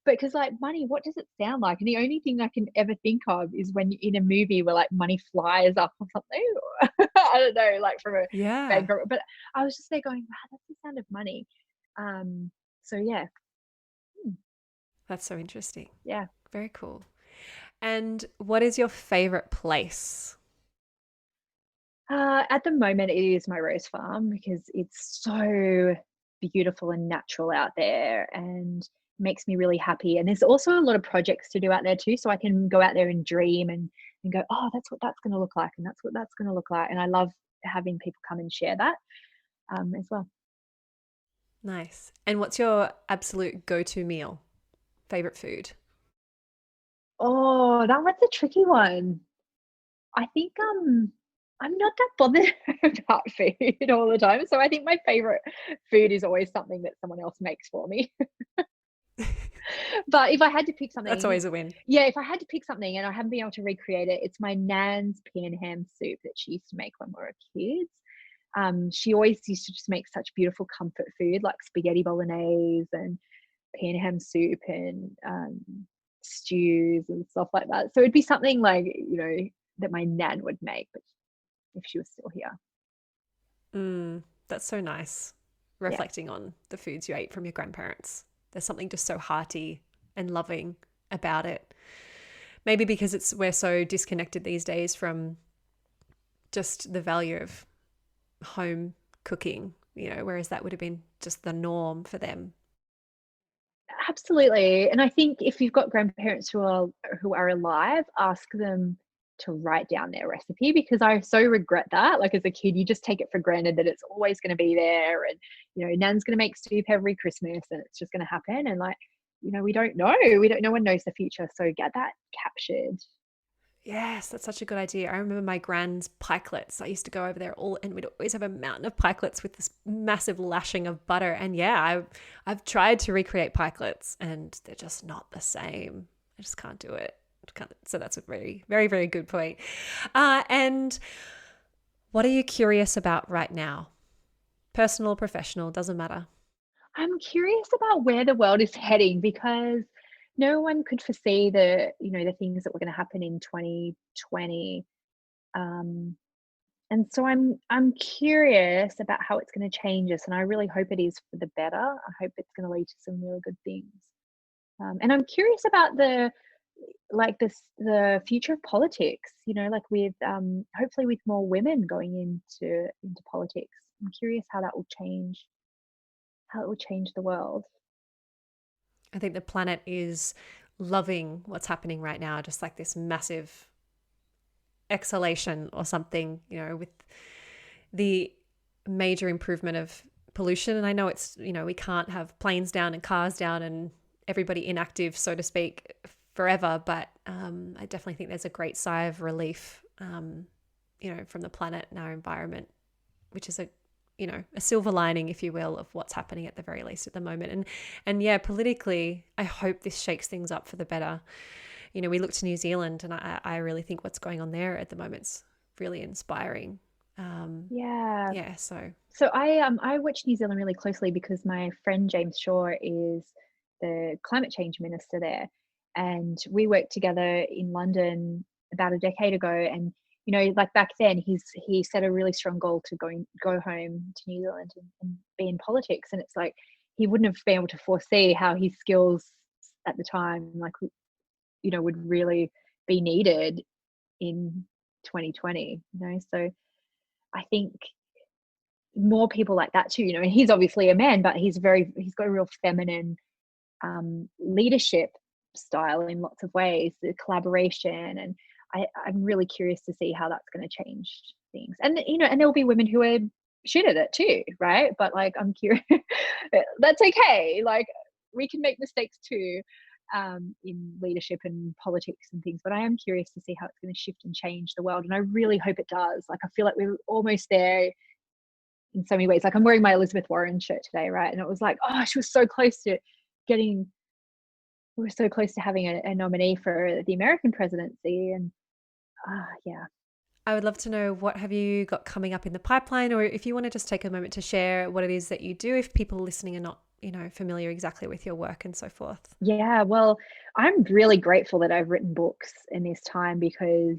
but because like money, what does it sound like? And the only thing I can ever think of is when you're in a movie where like money flies up or something. I don't know, like from a Yeah, bank, but I was just there going, wow, that's the sound of money. So yeah. Hmm, that's so interesting. yeah. Very cool. And what is your favorite place? At the moment, it is my rose farm because it's so beautiful and natural out there and makes me really happy. And there's also a lot of projects to do out there too. So I can go out there and dream and go, oh, that's what that's going to look like. And that's what that's going to look like. And I love having people come and share that as well. Nice. And what's your absolute go-to meal? Favorite food? Oh, that one's a tricky one. I think I'm not that bothered about food all the time. So I think my favorite food is always something that someone else makes for me. But if I had to pick That's something, always a win. yeah, if I had to pick something and I haven't been able to recreate it, it's my nan's pea and ham soup that she used to make when we were kids. She always used to just make such beautiful comfort food like spaghetti bolognese and pea and ham soup and stews and stuff like that. So it'd be something like, that my nan would make, but if she was still here. That's so nice. Yeah. Reflecting on the foods you ate from your grandparents. There's something just so hearty and loving about it. Maybe because we're so disconnected these days from just the value of home cooking, whereas that would have been just the norm for them. Absolutely. And I think if you've got grandparents who are alive, ask them to write down their recipe because I so regret that. Like as a kid, you just take it for granted that it's always going to be there and Nan's going to make soup every Christmas and it's just going to happen and like we don't know. No one knows the future, so get that captured. Yes, that's such a good idea. I remember my grand's pikelets. I used to go over there all, and we'd always have a mountain of pikelets with this massive lashing of butter. And yeah, I've tried to recreate pikelets, and they're just not the same. I just can't do it. Can't, so that's a very, very, very good point. And what are you curious about right now? Personal, professional, doesn't matter. I'm curious about where the world is heading because no one could foresee the things that were going to happen in 2020. Um, and so I'm curious about how it's going to change us, and I really hope it is for the better. I hope it's going to lead to some really good things. And I'm curious about the future of politics. Like with hopefully with more women going into politics. I'm curious how it will change the world. I think the planet is loving what's happening right now, just like this massive exhalation or something, with the major improvement of pollution. And I know we can't have planes down and cars down and everybody inactive, so to speak, forever. But I definitely think there's a great sigh of relief, from the planet and our environment, which is a silver lining, if you will, of what's happening at the very least at the moment. And yeah, politically, I hope this shakes things up for the better. We look to New Zealand, and I really think what's going on there at the moment's really inspiring. Yeah. Yeah, so So I watch New Zealand really closely because my friend James Shaw is the climate change minister there, and we worked together in London about a decade ago. And like back then, he set a really strong goal to go home to New Zealand and be in politics. And it's like he wouldn't have been able to foresee how his skills at the time, like would really be needed in 2020. So I think more people like that too. He's obviously a man, but he's got a real feminine leadership style in lots of ways, the collaboration. And I'm really curious to see how that's going to change things. And and there'll be women who are shit at it too, right? But like, I'm curious. That's okay. Like, we can make mistakes too, in leadership and politics and things. But I am curious to see how it's going to shift and change the world, and I really hope it does. Like, I feel like we're almost there in so many ways. Like, I'm wearing my Elizabeth Warren shirt today, right? And it was like, oh, she was so close to getting we were so close to having a nominee for the American presidency. And yeah. I would love to know, what have you got coming up in the pipeline, or if you want to just take a moment to share what it is that you do, if people listening are not familiar exactly with your work and so forth. Yeah, well, I'm really grateful that I've written books in this time because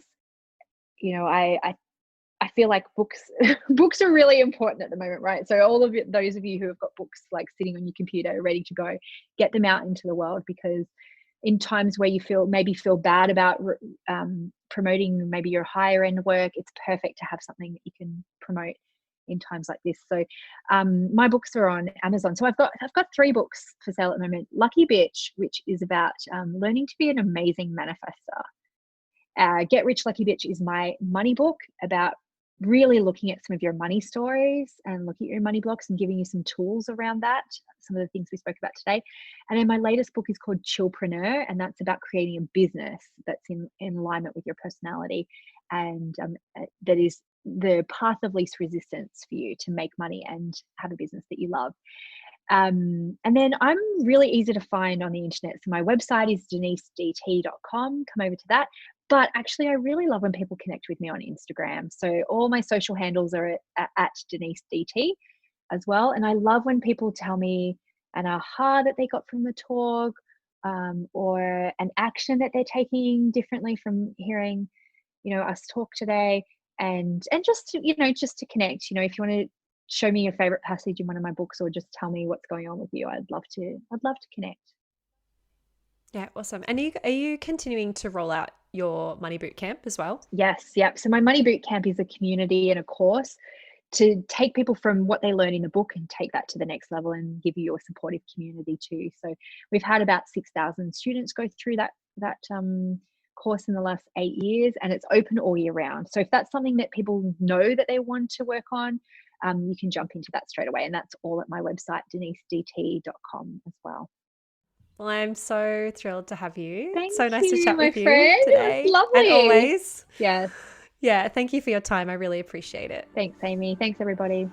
I feel like books books are really important at the moment, right? So all of those of you who have got books like sitting on your computer ready to go, get them out into the world, because in times where you feel bad about promoting maybe your higher end work, it's perfect to have something that you can promote in times like this. So my books are on Amazon. So I've got 3 books for sale at the moment. Lucky Bitch, which is about learning to be an amazing manifester. Get Rich Lucky Bitch is my money book about really looking at some of your money stories and looking at your money blocks and giving you some tools around that, some of the things we spoke about today. And then my latest book is called Chillpreneur, and that's about creating a business that's in alignment with your personality, and that is the path of least resistance for you to make money and have a business that you love. And then I'm really easy to find on the internet. So my website is denisedt.com. Come over to that. But actually, I really love when people connect with me on Instagram. So all my social handles are at Denise DT as well. And I love when people tell me an aha that they got from the talk, or an action that they're taking differently from hearing, us talk today. And just to connect. If you want to show me your favorite passage in one of my books, or just tell me what's going on with you, I'd love to connect. Yeah, awesome. And are you continuing to roll out your money boot camp as well? Yes, yep. So my Money Boot Camp is a community and a course to take people from what they learn in the book and take that to the next level and give you a supportive community too. So we've had about 6,000 students go through that course in the last 8 years, and it's open all year round. So if that's something that people know that they want to work on, you can jump into that straight away. And that's all at my website, denisedt.com as well. Well, I'm so thrilled to have you. Thank So nice to you, chat my with you friend. today. It was And lovely. always. Yes. Yeah, thank you for your time. I really appreciate it. Thanks, Amy. Thanks, everybody.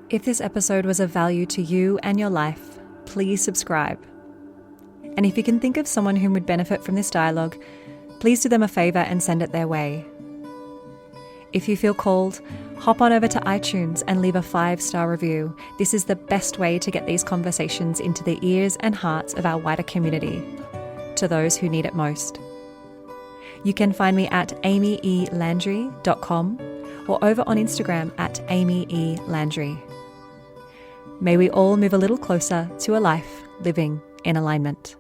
If this episode was of value to you and your life, please subscribe. And if you can think of someone who would benefit from this dialogue, please do them a favour and send it their way. If you feel called, hop on over to iTunes and leave a 5-star review. This is the best way to get these conversations into the ears and hearts of our wider community, to those who need it most. You can find me at amyelandry.com or over on Instagram at amyelandry. May we all move a little closer to a life living in alignment.